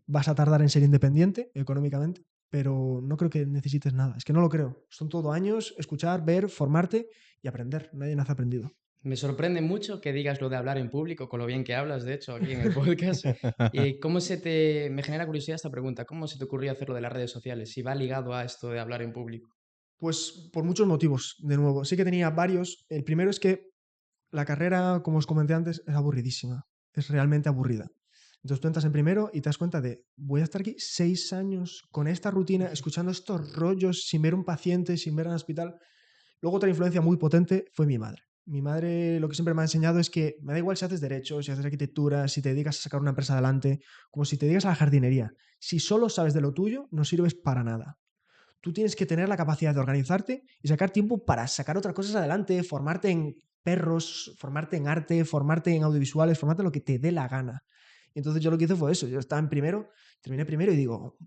vas a tardar en ser independiente económicamente, pero no creo que necesites nada. Es que no lo creo. Son todo años, escuchar, ver, formarte y aprender. Nadie nace aprendido.
Me sorprende mucho que digas lo de hablar en público, con lo bien que hablas, de hecho, aquí en el podcast. Y me genera curiosidad esta pregunta, ¿cómo se te ocurrió hacerlo de las redes sociales? Si va ligado a esto de hablar en público.
Pues por muchos motivos, de nuevo. Sí que tenía varios. El primero es que la carrera, como os comenté antes, es aburridísima. Es realmente aburrida. Entonces tú entras en primero y te das cuenta de, voy a estar aquí 6 años con esta rutina, escuchando estos rollos, sin ver un paciente, sin ver al hospital. Luego otra influencia muy potente fue mi madre. Mi madre lo que siempre me ha enseñado es que me da igual si haces derecho, si haces arquitectura, si te dedicas a sacar una empresa adelante, como si te dedicas a la jardinería. Si solo sabes de lo tuyo, no sirves para nada. Tú tienes que tener la capacidad de organizarte y sacar tiempo para sacar otras cosas adelante, formarte en perros, formarte en arte, formarte en audiovisuales, formarte en lo que te dé la gana. Y entonces yo lo que hice fue eso. Yo estaba en primero, terminé primero y digo,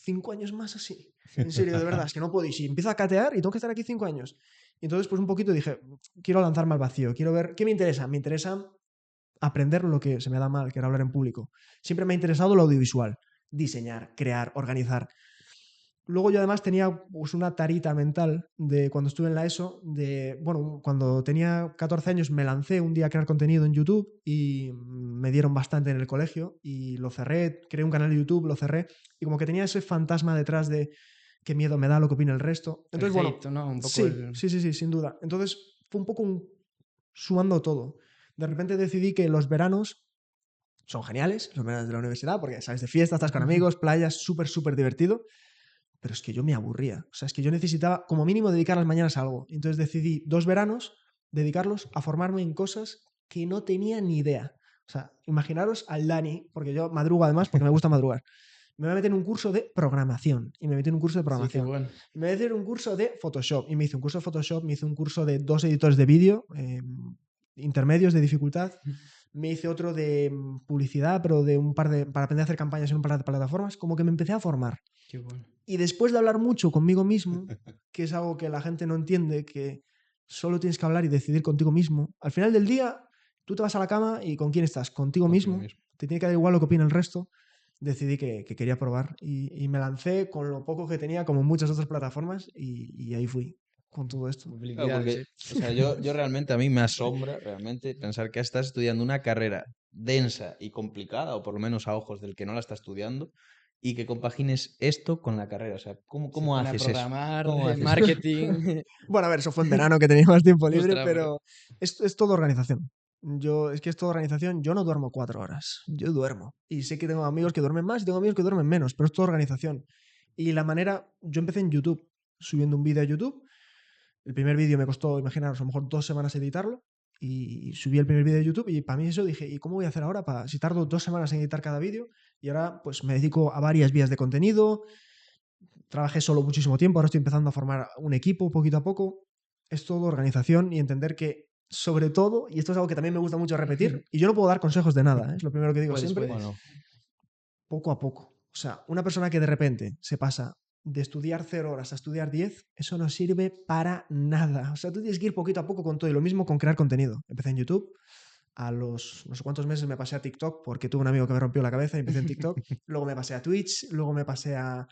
5 años más así. En serio, de verdad, es que no puedo. Y si empiezo a catear y tengo que estar aquí 5 años. Y entonces, pues un poquito dije, quiero lanzarme al vacío, quiero ver, ¿qué me interesa? Me interesa aprender lo que se me da mal, que era hablar en público. Siempre me ha interesado lo audiovisual, diseñar, crear, organizar. Luego yo además tenía pues, una tarita mental de cuando estuve en la ESO, de, bueno, cuando tenía 14 años me lancé un día a crear contenido en YouTube y me dieron bastante en el colegio y lo cerré, creé un canal de YouTube, lo cerré y como que tenía ese fantasma detrás de qué miedo me da lo que opina el resto. Entonces,
El
bueno,
hate, ¿no? Un poco
sí,
el...
sí, sí, sí, sin duda. Entonces fue un poco sumando todo. De repente decidí que los veranos son geniales, los veranos de la universidad, porque sales de fiesta, estás con amigos, playas, súper, súper divertido. Pero es que yo me aburría. O sea, es que yo necesitaba como mínimo dedicar las mañanas a algo. Entonces decidí 2 veranos dedicarlos a formarme en cosas que no tenía ni idea. O sea, imaginaros al Dani, porque yo madrugo además porque me gusta madrugar. Me voy a meter en un curso de programación y me metí en un curso de
Sí, qué
programación.
bueno.
Me voy a hacer un curso de Photoshop y me hice un curso de Photoshop, me hice un curso de 2 editores de vídeo intermedios de dificultad. Me hice otro de publicidad, pero de para aprender a hacer campañas en un par de plataformas. Como que me empecé a formar.
Qué bueno.
Y después de hablar mucho conmigo mismo, que es algo que la gente no entiende, que solo tienes que hablar y decidir contigo mismo, al final del día tú te vas a la cama y ¿con quién estás? Contigo mismo. Te tiene que dar igual lo que opina el resto. Decidí que quería probar y me lancé con lo poco que tenía, como muchas otras plataformas, y ahí fui con todo esto.
Claro, porque, o sea, yo realmente a mí me asombra realmente pensar que estás estudiando una carrera densa y complicada, o por lo menos a ojos del que no la está estudiando, y que compagines esto con la carrera. O sea,
Se
¿cómo
pone a
haces eso?
programar,
¿Cómo haces eso?
marketing.
Bueno, a ver, eso fue en verano que tenía más tiempo libre,
Ostras, pero...
pero es todo organización. Es que es todo organización. Yo no duermo 4 horas, yo duermo. Y sé que tengo amigos que duermen más y tengo amigos que duermen menos, pero es todo organización. Y la manera, yo empecé en YouTube, subiendo un vídeo a YouTube. El primer vídeo me costó, imaginaros, a lo mejor 2 semanas editarlo. Y subí el primer vídeo de YouTube y para mí eso dije, ¿y cómo voy a hacer ahora si tardo 2 semanas en editar cada vídeo? Y ahora pues me dedico a varias vías de contenido, trabajé solo muchísimo tiempo, ahora estoy empezando a formar un equipo poquito a poco. Es todo organización y entender que, sobre todo, y esto es algo que también me gusta mucho repetir, y yo no puedo dar consejos de nada, es lo primero que digo siempre,
Puedes.
poco a poco. O sea, una persona que de repente se pasa de estudiar 0 horas a estudiar 10, eso no sirve para nada. O sea, tú tienes que ir poquito a poco con todo y lo mismo con crear contenido. Empecé en YouTube, a los no sé cuántos meses me pasé a TikTok porque tuve un amigo que me rompió la cabeza y empecé en TikTok. Luego me pasé a Twitch, luego me pasé a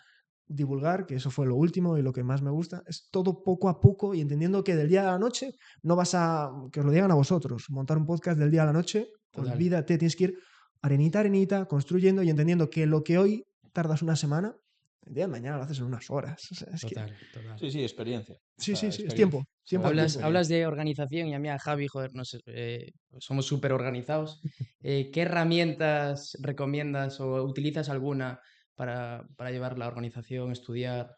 divulgar, que eso fue lo último y lo que más me gusta. Es todo poco a poco y entendiendo que del día a la noche no vas a, que os lo digan a vosotros, montar un podcast del día a la noche,
Total.
olvídate, tienes que ir arenita, arenita, construyendo y entendiendo que lo que hoy tardas una semana, el día de mañana lo haces en unas horas. O sea, es que...
Total, total.
Sí, sí, experiencia. O
Sí,
sea,
sí, sí, es
experiencia.
tiempo. Tiempo,
Hablas-
tiempo.
Hablas de organización y a mí, a Javi, joder, no sé, somos súper organizados. ¿Qué herramientas recomiendas o utilizas alguna para llevar la organización, estudiar,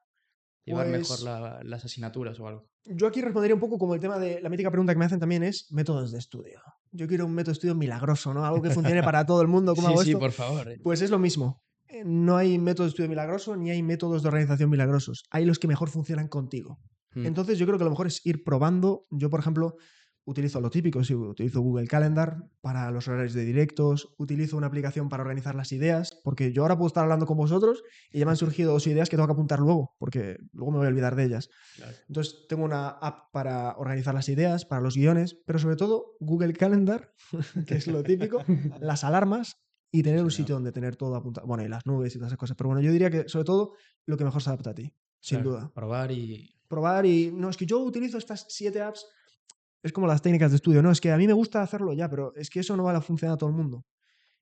llevar mejor
Pues
las asignaturas o algo?
yo aquí respondería un poco como el tema de la mítica pregunta que me hacen también es métodos de estudio. Yo quiero un método de estudio milagroso, ¿no? Algo que funcione para todo el mundo. ¿Cómo
Sí,
hago
sí,
esto?
por favor.
Pues es lo mismo. No hay método de estudio milagroso ni hay métodos de organización milagrosos. Hay los que mejor funcionan contigo.
Mm.
Entonces yo creo que lo mejor es ir probando. Yo, por ejemplo, utilizo lo típico, sí, utilizo Google Calendar para los horarios de directos, utilizo una aplicación para organizar las ideas, porque yo ahora puedo estar hablando con vosotros y ya me han surgido 2 ideas que tengo que apuntar luego, porque luego me voy a olvidar de ellas.
Claro.
Entonces tengo una app para organizar las ideas, para los guiones, pero sobre todo Google Calendar, que es lo típico, las alarmas y tener un
señor.
sitio donde tener todo apuntado. Bueno, y las nubes y todas esas cosas. Pero bueno, yo diría que sobre todo lo que mejor se adapta a ti, sin
Claro,
duda.
probar y...
Probar y... No, es que yo utilizo estas 7 apps, es como las técnicas de estudio. No, es que a mí me gusta hacerlo ya, pero es que eso no va a funcionar a todo el mundo.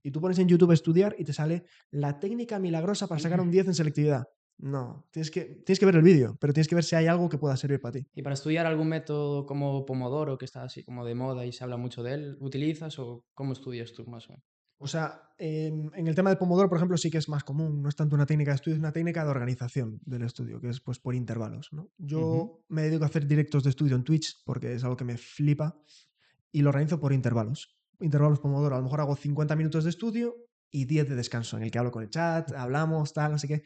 Y tú pones en YouTube estudiar y te sale la técnica milagrosa para sacar un 10 en selectividad. No, tienes que ver el vídeo, pero tienes que ver si hay algo que pueda servir para ti.
¿Y para estudiar algún método como Pomodoro, que está así como de moda y se habla mucho de él, utilizas o cómo estudias tú más o menos?
O sea, en el tema del Pomodoro, por ejemplo, sí que es más común. No es tanto una técnica de estudio, es una técnica de organización del estudio, que es pues por intervalos, ¿no? Yo me dedico a hacer directos de estudio en Twitch porque es algo que me flipa y lo organizo por intervalos. Intervalos Pomodoro. A lo mejor hago 50 minutos de estudio y 10 de descanso, en el que hablo con el chat, hablamos, tal, no sé qué.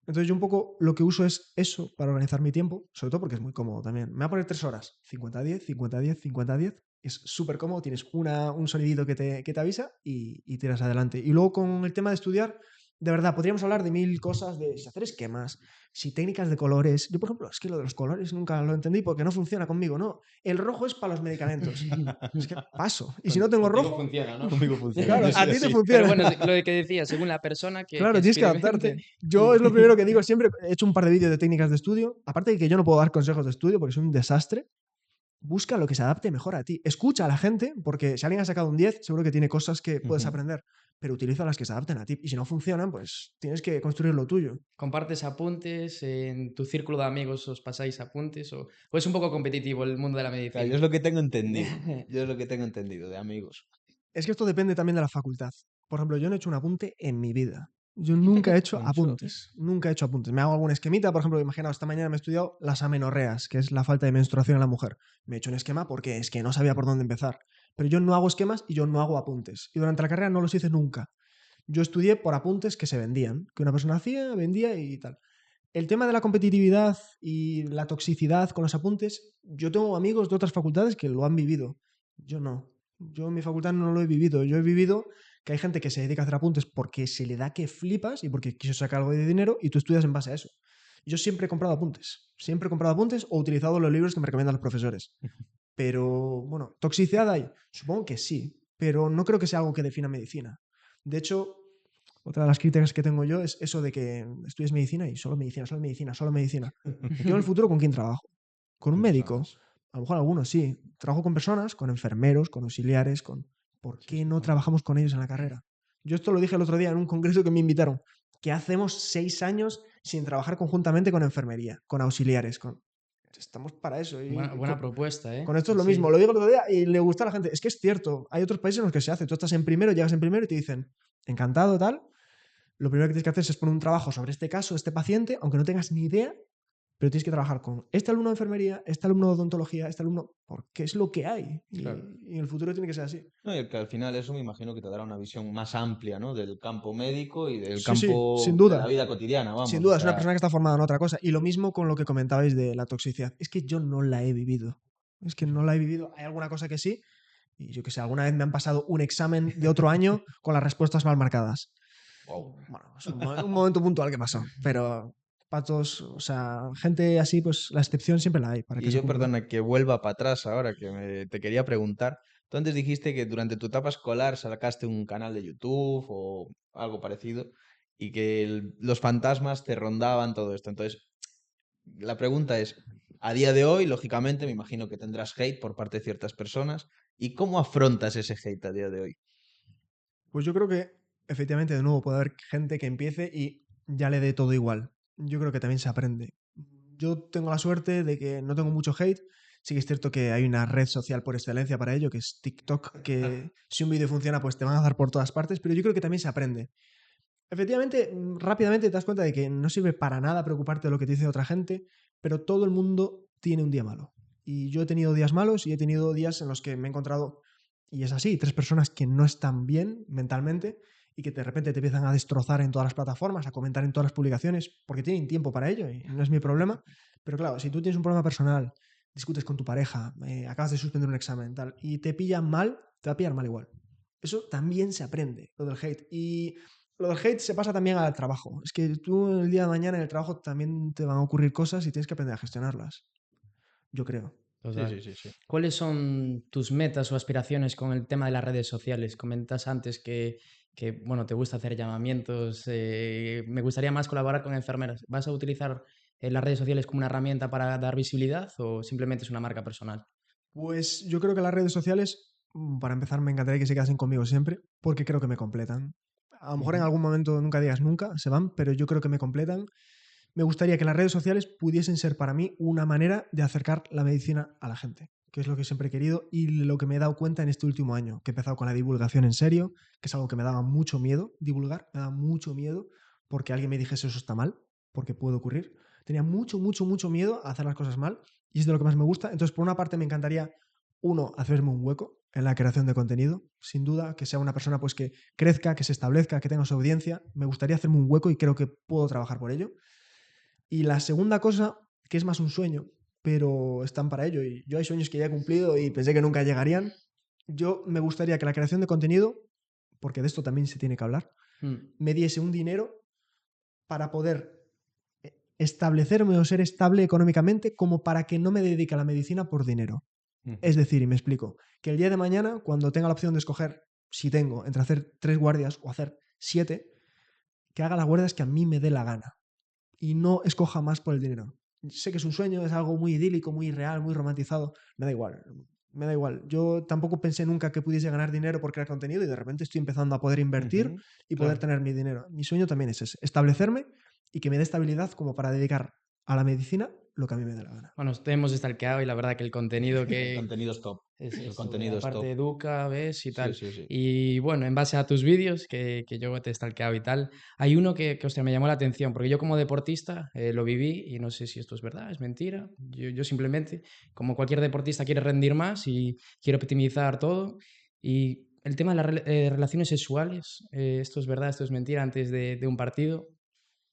Entonces yo un poco lo que uso es eso para organizar mi tiempo, sobre todo porque es muy cómodo también. Me voy a poner 3 horas, 50-10, 50-10, 50-10. Es súper cómodo, tienes un sonidito que te avisa y tiras adelante. Y luego con el tema de estudiar, de verdad, podríamos hablar de 1000 cosas, de si hacer esquemas, si técnicas de colores. Yo, por ejemplo, es que lo de los colores nunca lo entendí porque no funciona conmigo, ¿no? El rojo es para los medicamentos. Es que paso. Y si no tengo
Contigo
rojo,
funciona, ¿no?
Conmigo funciona.
claro,
Yo
a
soy
ti te
así.
funciona.
Pero bueno, lo que decía, según la persona que
Claro, tienes que
experimente.
adaptarte. Yo es lo primero que digo siempre. He hecho un par de vídeos de técnicas de estudio. Aparte de que yo no puedo dar consejos de estudio porque soy un desastre. Busca lo que se adapte mejor a ti. Escucha a la gente, porque si alguien ha sacado un 10, seguro que tiene cosas que puedes aprender. Pero utiliza las que se adapten a ti. Y si no funcionan, pues tienes que construir lo tuyo.
¿Compartes apuntes? ¿En tu círculo de amigos os pasáis apuntes? ¿O es un poco competitivo el mundo de la
Claro,
medicina?
yo es lo que tengo entendido. Yo es lo que tengo entendido de amigos.
Es que esto depende también de la facultad. Por ejemplo, yo no he hecho un apunte en mi vida. Yo nunca he hecho
Concho.
apuntes. Nunca he hecho apuntes. Me hago algún esquemita. Por ejemplo, imaginaos, esta mañana me he estudiado las amenorreas, que es la falta de menstruación en la mujer. Me he hecho un esquema porque es que no sabía por dónde empezar. Pero yo no hago esquemas y yo no hago apuntes. Y durante la carrera no los hice nunca. Yo estudié por apuntes que se vendían, que una persona hacía, vendía y tal. El tema de la competitividad y la toxicidad con los apuntes, yo tengo amigos de otras facultades que lo han vivido. Yo no. Yo en mi facultad no lo he vivido. Yo he vivido que hay gente que se dedica a hacer apuntes porque se le da que flipas y porque quiso sacar algo de dinero y tú estudias en base a eso. Yo siempre he comprado apuntes. Siempre he comprado apuntes o utilizado los libros que me recomiendan los profesores. Pero, bueno, ¿toxicidad hay? Supongo que sí, pero no creo que sea algo que defina medicina. De hecho, otra de las críticas que tengo yo es eso de que estudies medicina y solo medicina, solo medicina, solo medicina. Yo en el futuro, ¿con quién trabajo? ¿Con un médico?
¿Sabes?
A lo mejor algunos sí. Trabajo con personas, con enfermeros, con auxiliares, con... ¿Por qué no trabajamos con ellos en la carrera? Yo esto lo dije el otro día en un congreso que me invitaron. Que hacemos 6 años sin trabajar conjuntamente con enfermería, con auxiliares, con... Estamos para eso. Y
Buena propuesta, ¿eh?
con esto es lo
Sí.
mismo. Lo digo el otro día y le gusta a la gente. Es que es cierto. Hay otros países en los que se hace. Tú estás en primero, llegas en primero y te dicen, encantado, tal. Lo primero que tienes que hacer es poner un trabajo sobre este caso, este paciente, aunque no tengas ni idea, pero tienes que trabajar con este alumno de enfermería, este alumno de odontología, este alumno, porque es lo que hay.
Claro.
Y en el futuro tiene que ser así.
No, y que al final eso me imagino que te dará una visión más amplia, ¿no? Del campo médico y del
Sí, sí, sin
campo de
duda.
la vida cotidiana, vamos.
Sin
O
duda, es una
sea,
persona que está formada en otra cosa. Y lo mismo con lo que comentabais de la toxicidad. Es que yo no la he vivido. Es que no la he vivido. Hay alguna cosa que sí. Y yo que sé, alguna vez me han pasado un examen de otro año con las respuestas mal marcadas.
wow.
Bueno, es un momento puntual que pasó. Pero patos, o sea, gente así, pues la excepción siempre la hay. Para que
Y
se
yo,
cumpla.
perdona, que vuelva para atrás ahora, que te quería preguntar. Tú antes dijiste que durante tu etapa escolar sacaste un canal de YouTube o algo parecido y que los fantasmas te rondaban todo esto. Entonces, la pregunta es, a día de hoy, lógicamente, me imagino que tendrás hate por parte de ciertas personas. ¿Y cómo afrontas ese hate a día de hoy?
Pues yo creo que efectivamente de nuevo puede haber gente que empiece y ya le dé todo igual. Yo creo que también se aprende. Yo tengo la suerte de que no tengo mucho hate. Sí que es cierto que hay una red social por excelencia para ello, que es TikTok, que si un vídeo funciona, pues te van a dar por todas partes, pero yo creo que también se aprende. Efectivamente, rápidamente te das cuenta de que no sirve para nada preocuparte de lo que te dice otra gente, pero todo el mundo tiene un día malo. Y yo he tenido días malos y he tenido días en los que me he encontrado, y es así, 3 personas que no están bien mentalmente y que de repente te empiezan a destrozar en todas las plataformas, a comentar en todas las publicaciones, porque tienen tiempo para ello y no es mi problema. Pero claro, si tú tienes un problema personal, discutes con tu pareja, acabas de suspender un examen tal, y te pillan mal, te va a pillar mal igual. Eso también se aprende, lo del hate. Y lo del hate se pasa también al trabajo. Es que tú el día de mañana en el trabajo también te van a ocurrir cosas y tienes que aprender a gestionarlas. Yo creo.
Sí,
Total.
sí, sí, sí.
¿Cuáles son tus metas o aspiraciones con el tema de las redes sociales? Comentas antes bueno, te gusta hacer llamamientos. Me gustaría más colaborar con enfermeras. ¿Vas a utilizar las redes sociales como una herramienta para dar visibilidad o simplemente es una marca personal?
Pues yo creo que las redes sociales, para empezar, me encantaría que se quedasen conmigo siempre, porque creo que me completan. A lo mejor en
Ujú.
algún momento, nunca digas nunca, se van, pero yo creo que me completan. Me gustaría que las redes sociales pudiesen ser para mí una manera de acercar la medicina a la gente, que es lo que siempre he querido y lo que me he dado cuenta en este último año, que he empezado con la divulgación en serio, que es algo que me daba mucho miedo divulgar, me daba mucho miedo porque alguien me dijese eso está mal, porque puede ocurrir. Tenía mucho, mucho, mucho miedo a hacer las cosas mal y es de lo que más me gusta. Entonces, por una parte, me encantaría, uno, hacerme un hueco en la creación de contenido, sin duda, que sea una persona pues que crezca, que se establezca, que tenga su audiencia. Me gustaría hacerme un hueco y creo que puedo trabajar por ello. Y la segunda cosa, que es más un sueño, pero están para ello, y yo hay sueños que ya he cumplido y pensé que nunca llegarían. Yo me gustaría que la creación de contenido, porque de esto también se tiene que hablar,
Mm.
me diese un dinero para poder establecerme o ser estable económicamente como para que no me dedique a la medicina por dinero.
Ujú.
Es decir, y me explico, que el día de mañana, cuando tenga la opción de escoger, si tengo, entre hacer 3 guardias o hacer 7, que haga las guardias que a mí me dé la gana y no escoja más por el dinero. Sé que es un sueño, es algo muy idílico, muy real, muy romantizado. Me da igual. Me da igual. Yo tampoco pensé nunca que pudiese ganar dinero por crear contenido y de repente estoy empezando a poder invertir
Ujú.
y poder
Claro.
tener mi dinero. Mi sueño también es ese, establecerme y que me dé estabilidad como para dedicar a la medicina lo que a mí me dé la gana.
Bueno, te hemos stalkeado y la verdad que el contenido
El
que
contenido es top. El
es súper.
contenido es
Aparte
top.
educa, ves y
Sí,
tal.
sí, sí.
Y bueno, en base a tus vídeos que yo te he stalkeado y tal, hay uno hostia, me llamó la atención, porque yo como deportista lo viví y no sé si esto es verdad, es mentira. Yo simplemente, como cualquier deportista, quiere rendir más y quiere optimizar todo. Y el tema de las relaciones sexuales, esto es verdad, esto es mentira, antes de un partido.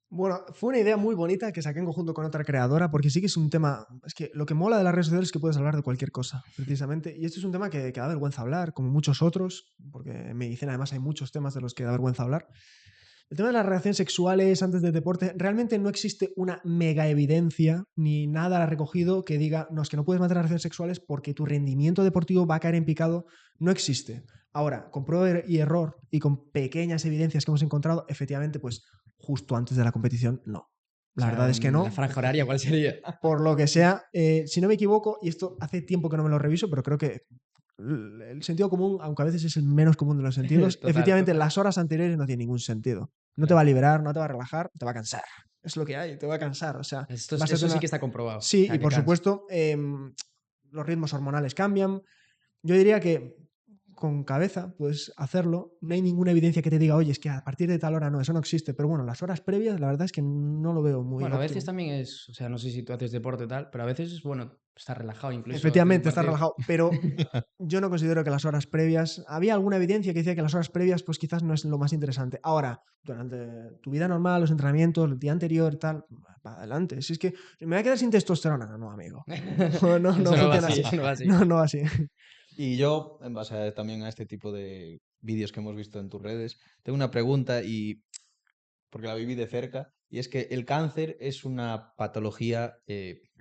Bueno, fue una idea muy bonita que saqué en conjunto con otra creadora, porque sí que es un tema. Es que lo que mola de las redes sociales es que puedes hablar de cualquier cosa, precisamente. Y este es un tema que da vergüenza hablar, como muchos otros, porque en medicina además hay muchos temas de los que da vergüenza hablar. El tema de las relaciones sexuales antes del deporte, realmente no existe una mega evidencia ni nada recogido que diga, no, es que no puedes mantener relaciones sexuales porque tu rendimiento deportivo va a caer en picado. No existe. Ahora, con prueba y error y con pequeñas evidencias que hemos encontrado, efectivamente, pues justo antes de la competición, no.
O
La
sea,
verdad es que
la
no.
franja horaria, ¿cuál sería?
Por lo que sea, si no me equivoco, y esto hace tiempo que no me lo reviso, pero creo que el sentido común, aunque a veces es el menos común de los sentidos,
Total.
efectivamente las horas anteriores no tienen ningún sentido. No te va
Claro.
a liberar, no te va a relajar, te va a cansar. Es lo que hay, te va a cansar. O sea, vas a
Eso sí
tener.
que está comprobado. O
Sí,
sea,
y
que
por
cansa.
supuesto, los ritmos hormonales cambian. Yo diría que con cabeza puedes hacerlo. No hay ninguna evidencia que te diga, oye, es que a partir de tal hora no, eso no existe. Pero bueno, las horas previas, la verdad es que no lo veo muy
Bueno, a veces
óptimo.
también es, o sea, no sé si tú haces deporte o tal, pero a veces es bueno estar relajado incluso antes de un
Efectivamente, está
partido.
relajado, pero yo no considero que las horas previas. Había alguna evidencia que decía que las horas previas, pues quizás no es lo más interesante. Ahora, durante tu vida normal, los entrenamientos, el día anterior, tal, para adelante. Si es que me voy a quedar sin testosterona, no, amigo. No, no, no
Eso no va
funciona
así,
así.
eso no va así.
No, no así.
Y yo, en base también a este tipo de vídeos que hemos visto en tus redes, tengo una pregunta y porque la viví de cerca, y es que el cáncer es una patología,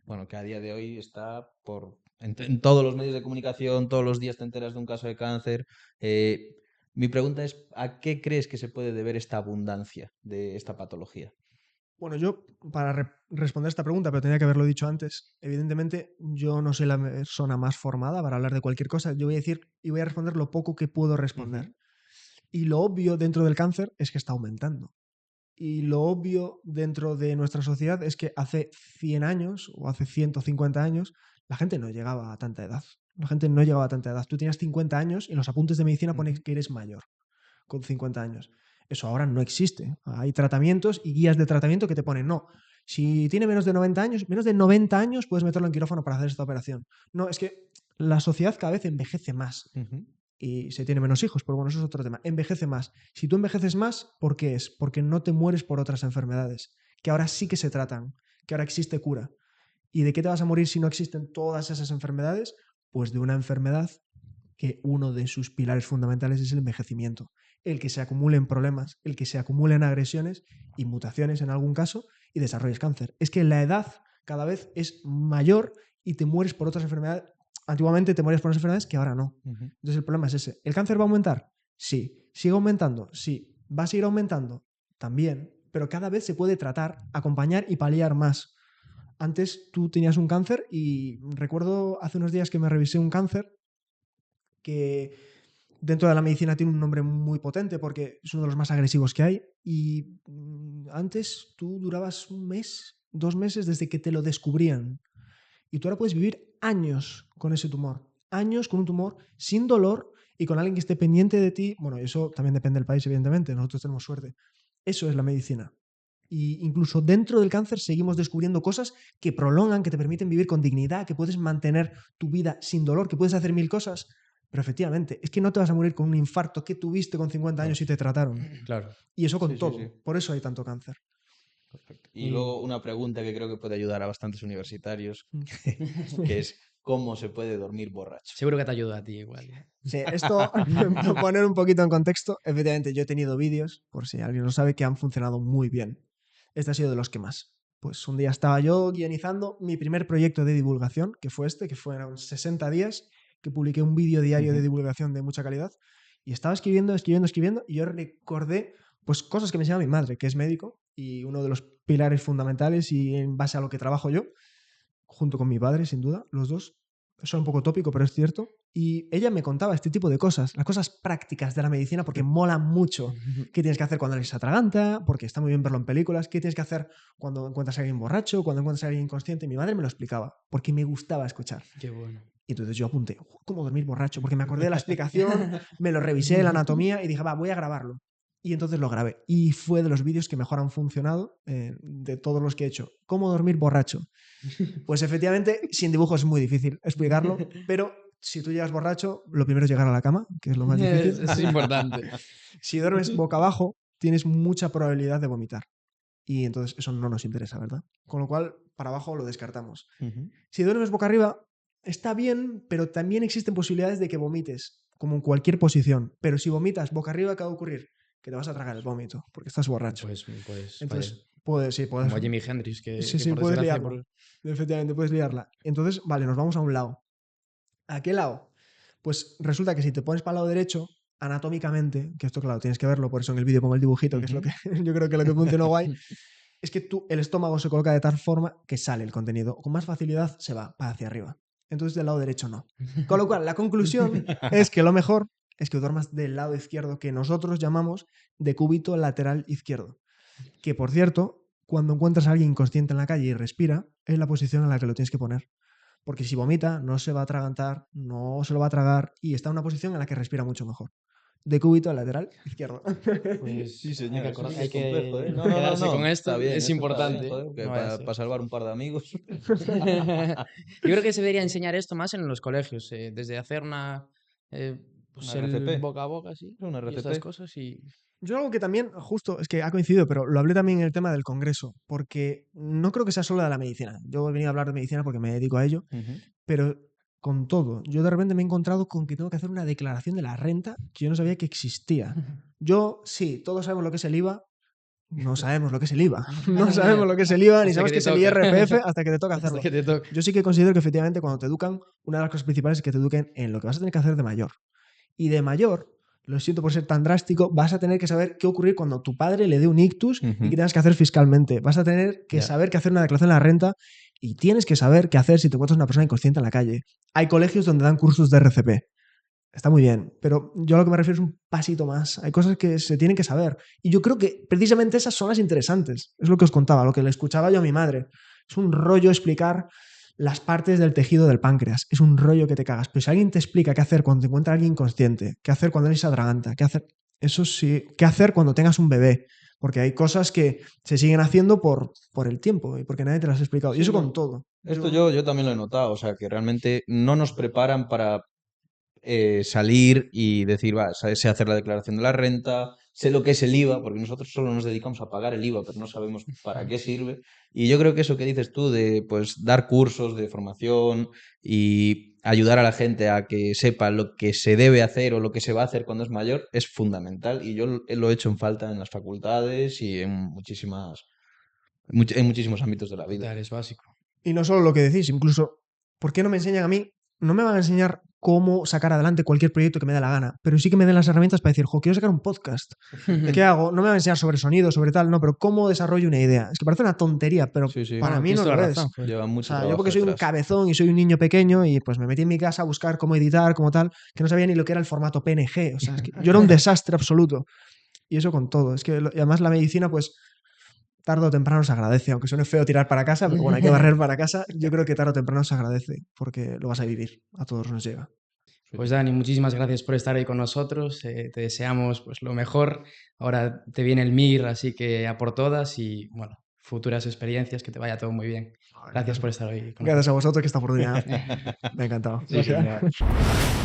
bueno, que a día de hoy está en todos los medios de comunicación, todos los días te enteras de un caso de cáncer. Eh, Mi pregunta es, ¿a qué crees que se puede deber esta abundancia de esta patología?
Bueno, yo, para responder esta pregunta, pero tenía que haberlo dicho antes, evidentemente yo no soy la persona más formada para hablar de cualquier cosa. Yo voy a decir y voy a responder lo poco que puedo responder.
Ujú.
Y lo obvio dentro del cáncer es que está aumentando. Y lo obvio dentro de nuestra sociedad es que hace 100 años o hace 150 años la gente no llegaba a tanta edad. La gente no llegaba a tanta edad. Tú tenías 50 años y en los apuntes de medicina pones que eres mayor con 50 años. Eso ahora no existe. Hay tratamientos y guías de tratamiento que te ponen, no, si tiene menos de 90 años puedes meterlo en quirófano para hacer esta operación. No, es que la sociedad cada vez envejece más. Y se tiene menos hijos, pero bueno, eso es otro tema. Envejece más. Si tú envejeces más, ¿por qué es? Porque no te mueres por otras enfermedades, que ahora sí que se tratan, que ahora existe cura. ¿Y de qué te vas a morir si no existen todas esas enfermedades? Pues de una enfermedad que uno de sus pilares fundamentales es el envejecimiento. El que se acumulen problemas, el que se acumulen agresiones y mutaciones en algún caso y desarrolles cáncer. Es que la edad cada vez es mayor y te mueres por otras enfermedades. Antiguamente te morías por unas enfermedades que ahora no. Entonces el problema es ese. ¿El cáncer va a aumentar? Sí. ¿Sigue aumentando? Sí. ¿Va a seguir aumentando? También. Pero cada vez se puede tratar, acompañar y paliar más. Antes tú tenías un cáncer y recuerdo hace unos días que me revisé un cáncer que dentro de la medicina tiene un nombre muy potente porque es uno de los más agresivos que hay. Y antes tú durabas 1 mes, 2 meses desde que te lo descubrían. Y tú ahora puedes vivir años con ese tumor, años con un tumor sin dolor y con alguien que esté pendiente de ti. Bueno, eso también depende del país, evidentemente, nosotros tenemos suerte. Eso es la medicina. Y incluso dentro del cáncer seguimos descubriendo cosas que prolongan, que te permiten vivir con dignidad, que puedes mantener tu vida sin dolor, que puedes hacer 1000 cosas. Pero efectivamente, es que no te vas a morir con un infarto que tuviste con 50 años y te trataron.
Claro.
Y eso con
Sí, sí,
todo.
sí.
Por eso hay tanto cáncer.
Perfecto. Y luego una pregunta que creo que puede ayudar a bastantes universitarios, que es ¿cómo se puede dormir borracho?
Seguro que te ayuda a ti igual.
Sí, esto, para poner un poquito en contexto, efectivamente yo he tenido vídeos, por si alguien lo sabe, que han funcionado muy bien. Este ha sido de los que más. Pues un día estaba yo guionizando mi primer proyecto de divulgación, que fue que fueron 60 días, que publiqué un vídeo diario de divulgación de mucha calidad, y estaba escribiendo, y yo recordé pues cosas que me enseñaba mi madre, que es médico, y uno de los pilares fundamentales y en base a lo que trabajo yo, junto con mi padre, sin duda, los dos. Eso es un poco tópico, pero es cierto. Y ella me contaba este tipo de cosas, las cosas prácticas de la medicina, porque mola mucho. ¿Qué tienes que hacer cuando alguien se atraganta? Porque está muy bien verlo en películas. ¿Qué tienes que hacer cuando encuentras a alguien borracho? Cuando encuentras a alguien inconsciente. Mi madre me lo explicaba, porque me gustaba escuchar.
Qué bueno.
Y entonces yo apunté, ¿cómo dormir borracho? Porque me acordé de la explicación, me lo revisé, la anatomía, y dije, va, voy a grabarlo. Y entonces lo grabé. Y fue de los vídeos que mejor han funcionado de todos los que he hecho. ¿Cómo dormir borracho? Pues efectivamente, sin dibujo es muy difícil explicarlo, pero si tú llegas borracho, lo primero es llegar a la cama, que es lo más difícil.
Es importante.
Si duermes boca abajo, tienes mucha probabilidad de vomitar. Y entonces eso no nos interesa, ¿verdad? Con lo cual, para abajo lo descartamos. Si duermes boca arriba, está bien, pero también existen posibilidades de que vomites, como en cualquier posición. Pero si vomitas boca arriba, ¿qué va a ocurrir? Que te vas a tragar el vómito, porque estás borracho.
Pues
Entonces, puedes.
como Jimi Hendrix, que
Sí,
por
puedes
desgracia,
liarla. Efectivamente, puedes liarla. Entonces, vale, nos vamos a un lado. ¿A qué lado? Pues resulta que si te pones para el lado derecho, anatómicamente, que esto claro, tienes que verlo, por eso en el vídeo pongo el dibujito, que es lo que yo creo que lo que funcionó guay, es que el estómago se coloca de tal forma que sale el contenido. Con más facilidad se va para hacia arriba. Entonces del lado derecho no. Con lo cual, la conclusión es que lo mejor es que duermas del lado izquierdo, que nosotros llamamos decúbito lateral izquierdo. Que, por cierto, cuando encuentras a alguien inconsciente en la calle y respira, es la posición en la que lo tienes que poner. Porque si vomita, no se va a atragantar, no se lo va a tragar y está en una posición en la que respira mucho mejor. Decúbito lateral izquierdo.
Pues
Sí, señor.
hay que
complejo, ¿eh?
quedarse con esto.
Está bien,
es
eso
importante.
está bien, joder, que
No vaya a ser.
para salvar un par de amigos.
Yo creo que se debería enseñar esto más en los colegios, desde hacer pues
Una
el
RCP.
boca a boca, sí,
Una
y estas
RCP.
cosas y
Yo algo que también, justo, es que ha coincidido, pero lo hablé también en el tema del congreso, porque no creo que sea solo de la medicina. Yo he venido a hablar de medicina porque me dedico a ello, pero con todo, yo de repente me he encontrado con que tengo que hacer una declaración de la renta que yo no sabía que existía. Yo, sí, todos sabemos lo que es el IVA, no sabemos lo que es el IVA. No sabemos lo que es el IVA, ni
Hasta
sabemos
que
qué
te
es el
toca.
IRPF hasta que te toca hacerlo.
hasta que te toque.
Yo sí que considero que efectivamente cuando te educan, una de las cosas principales es que te eduquen en lo que vas a tener que hacer de mayor. Y de mayor, lo siento por ser tan drástico, vas a tener que saber qué ocurrir cuando tu padre le dé un ictus y qué tengas que hacer fiscalmente. Vas a tener que saber qué hacer una declaración de la renta y tienes que saber qué hacer si te encuentras una persona inconsciente en la calle. Hay colegios donde dan cursos de RCP. está muy bien, pero yo a lo que me refiero es un pasito más. Hay cosas que se tienen que saber. Y yo creo que precisamente esas son las interesantes. Es lo que os contaba, lo que le escuchaba yo a mi madre. Es un rollo explicar las partes del tejido del páncreas. Es un rollo que te cagas. Pero si alguien te explica qué hacer cuando te encuentra alguien inconsciente, qué hacer cuando alguien se atraganta, qué hacer... Eso sí, qué hacer cuando tengas un bebé. Porque hay cosas que se siguen haciendo por el tiempo y porque nadie te las ha explicado. Y
Sí,
eso
no.
con todo.
Esto yo también lo he notado, o sea, que realmente no nos preparan para salir y decir, va, sé hacer la declaración de la renta, sé lo que es el IVA, porque nosotros solo nos dedicamos a pagar el IVA, pero no sabemos para qué sirve. Y yo creo que eso que dices tú de pues dar cursos de formación y ayudar a la gente a que sepa lo que se debe hacer o lo que se va a hacer cuando es mayor es fundamental. Y yo lo he hecho en falta en las facultades y en en muchísimos ámbitos de la vida.
Total, es básico.
Y no solo lo que decís, incluso, ¿por qué no me enseñan a mí? No me van a enseñar cómo sacar adelante cualquier proyecto que me dé la gana, pero sí que me den las herramientas para decir, jo, quiero sacar un podcast. ¿Qué hago? No me van a enseñar sobre sonido, sobre tal, no, pero cómo desarrollo una idea. Es que parece una tontería, pero
Sí, sí.
para
No,
mí
tienes
no
toda
lo
la
es.
razón, joder.
Lleva
O
mucho
sea, yo
trabajo
porque soy un
detrás.
cabezón y soy un niño pequeño y pues me metí en mi casa a buscar cómo editar, cómo tal, que no sabía ni lo que era el formato PNG. O sea, es que yo era un desastre absoluto. Y eso con todo. Es que y además la medicina, pues tarde o temprano se agradece, aunque suene feo tirar para casa, pero bueno, hay que barrer para casa. Yo creo que tarde o temprano se agradece porque lo vas a vivir. A todos nos llega.
Pues Dani, muchísimas gracias por estar ahí con nosotros. Te deseamos pues lo mejor. Ahora te viene el MIR, así que a por todas y bueno, futuras experiencias, que te vaya todo muy bien. Gracias por estar hoy con
Gracias a
nosotros.
vosotros que esta oportunidad me ha encantado.
Sí,
Gracias.
señor.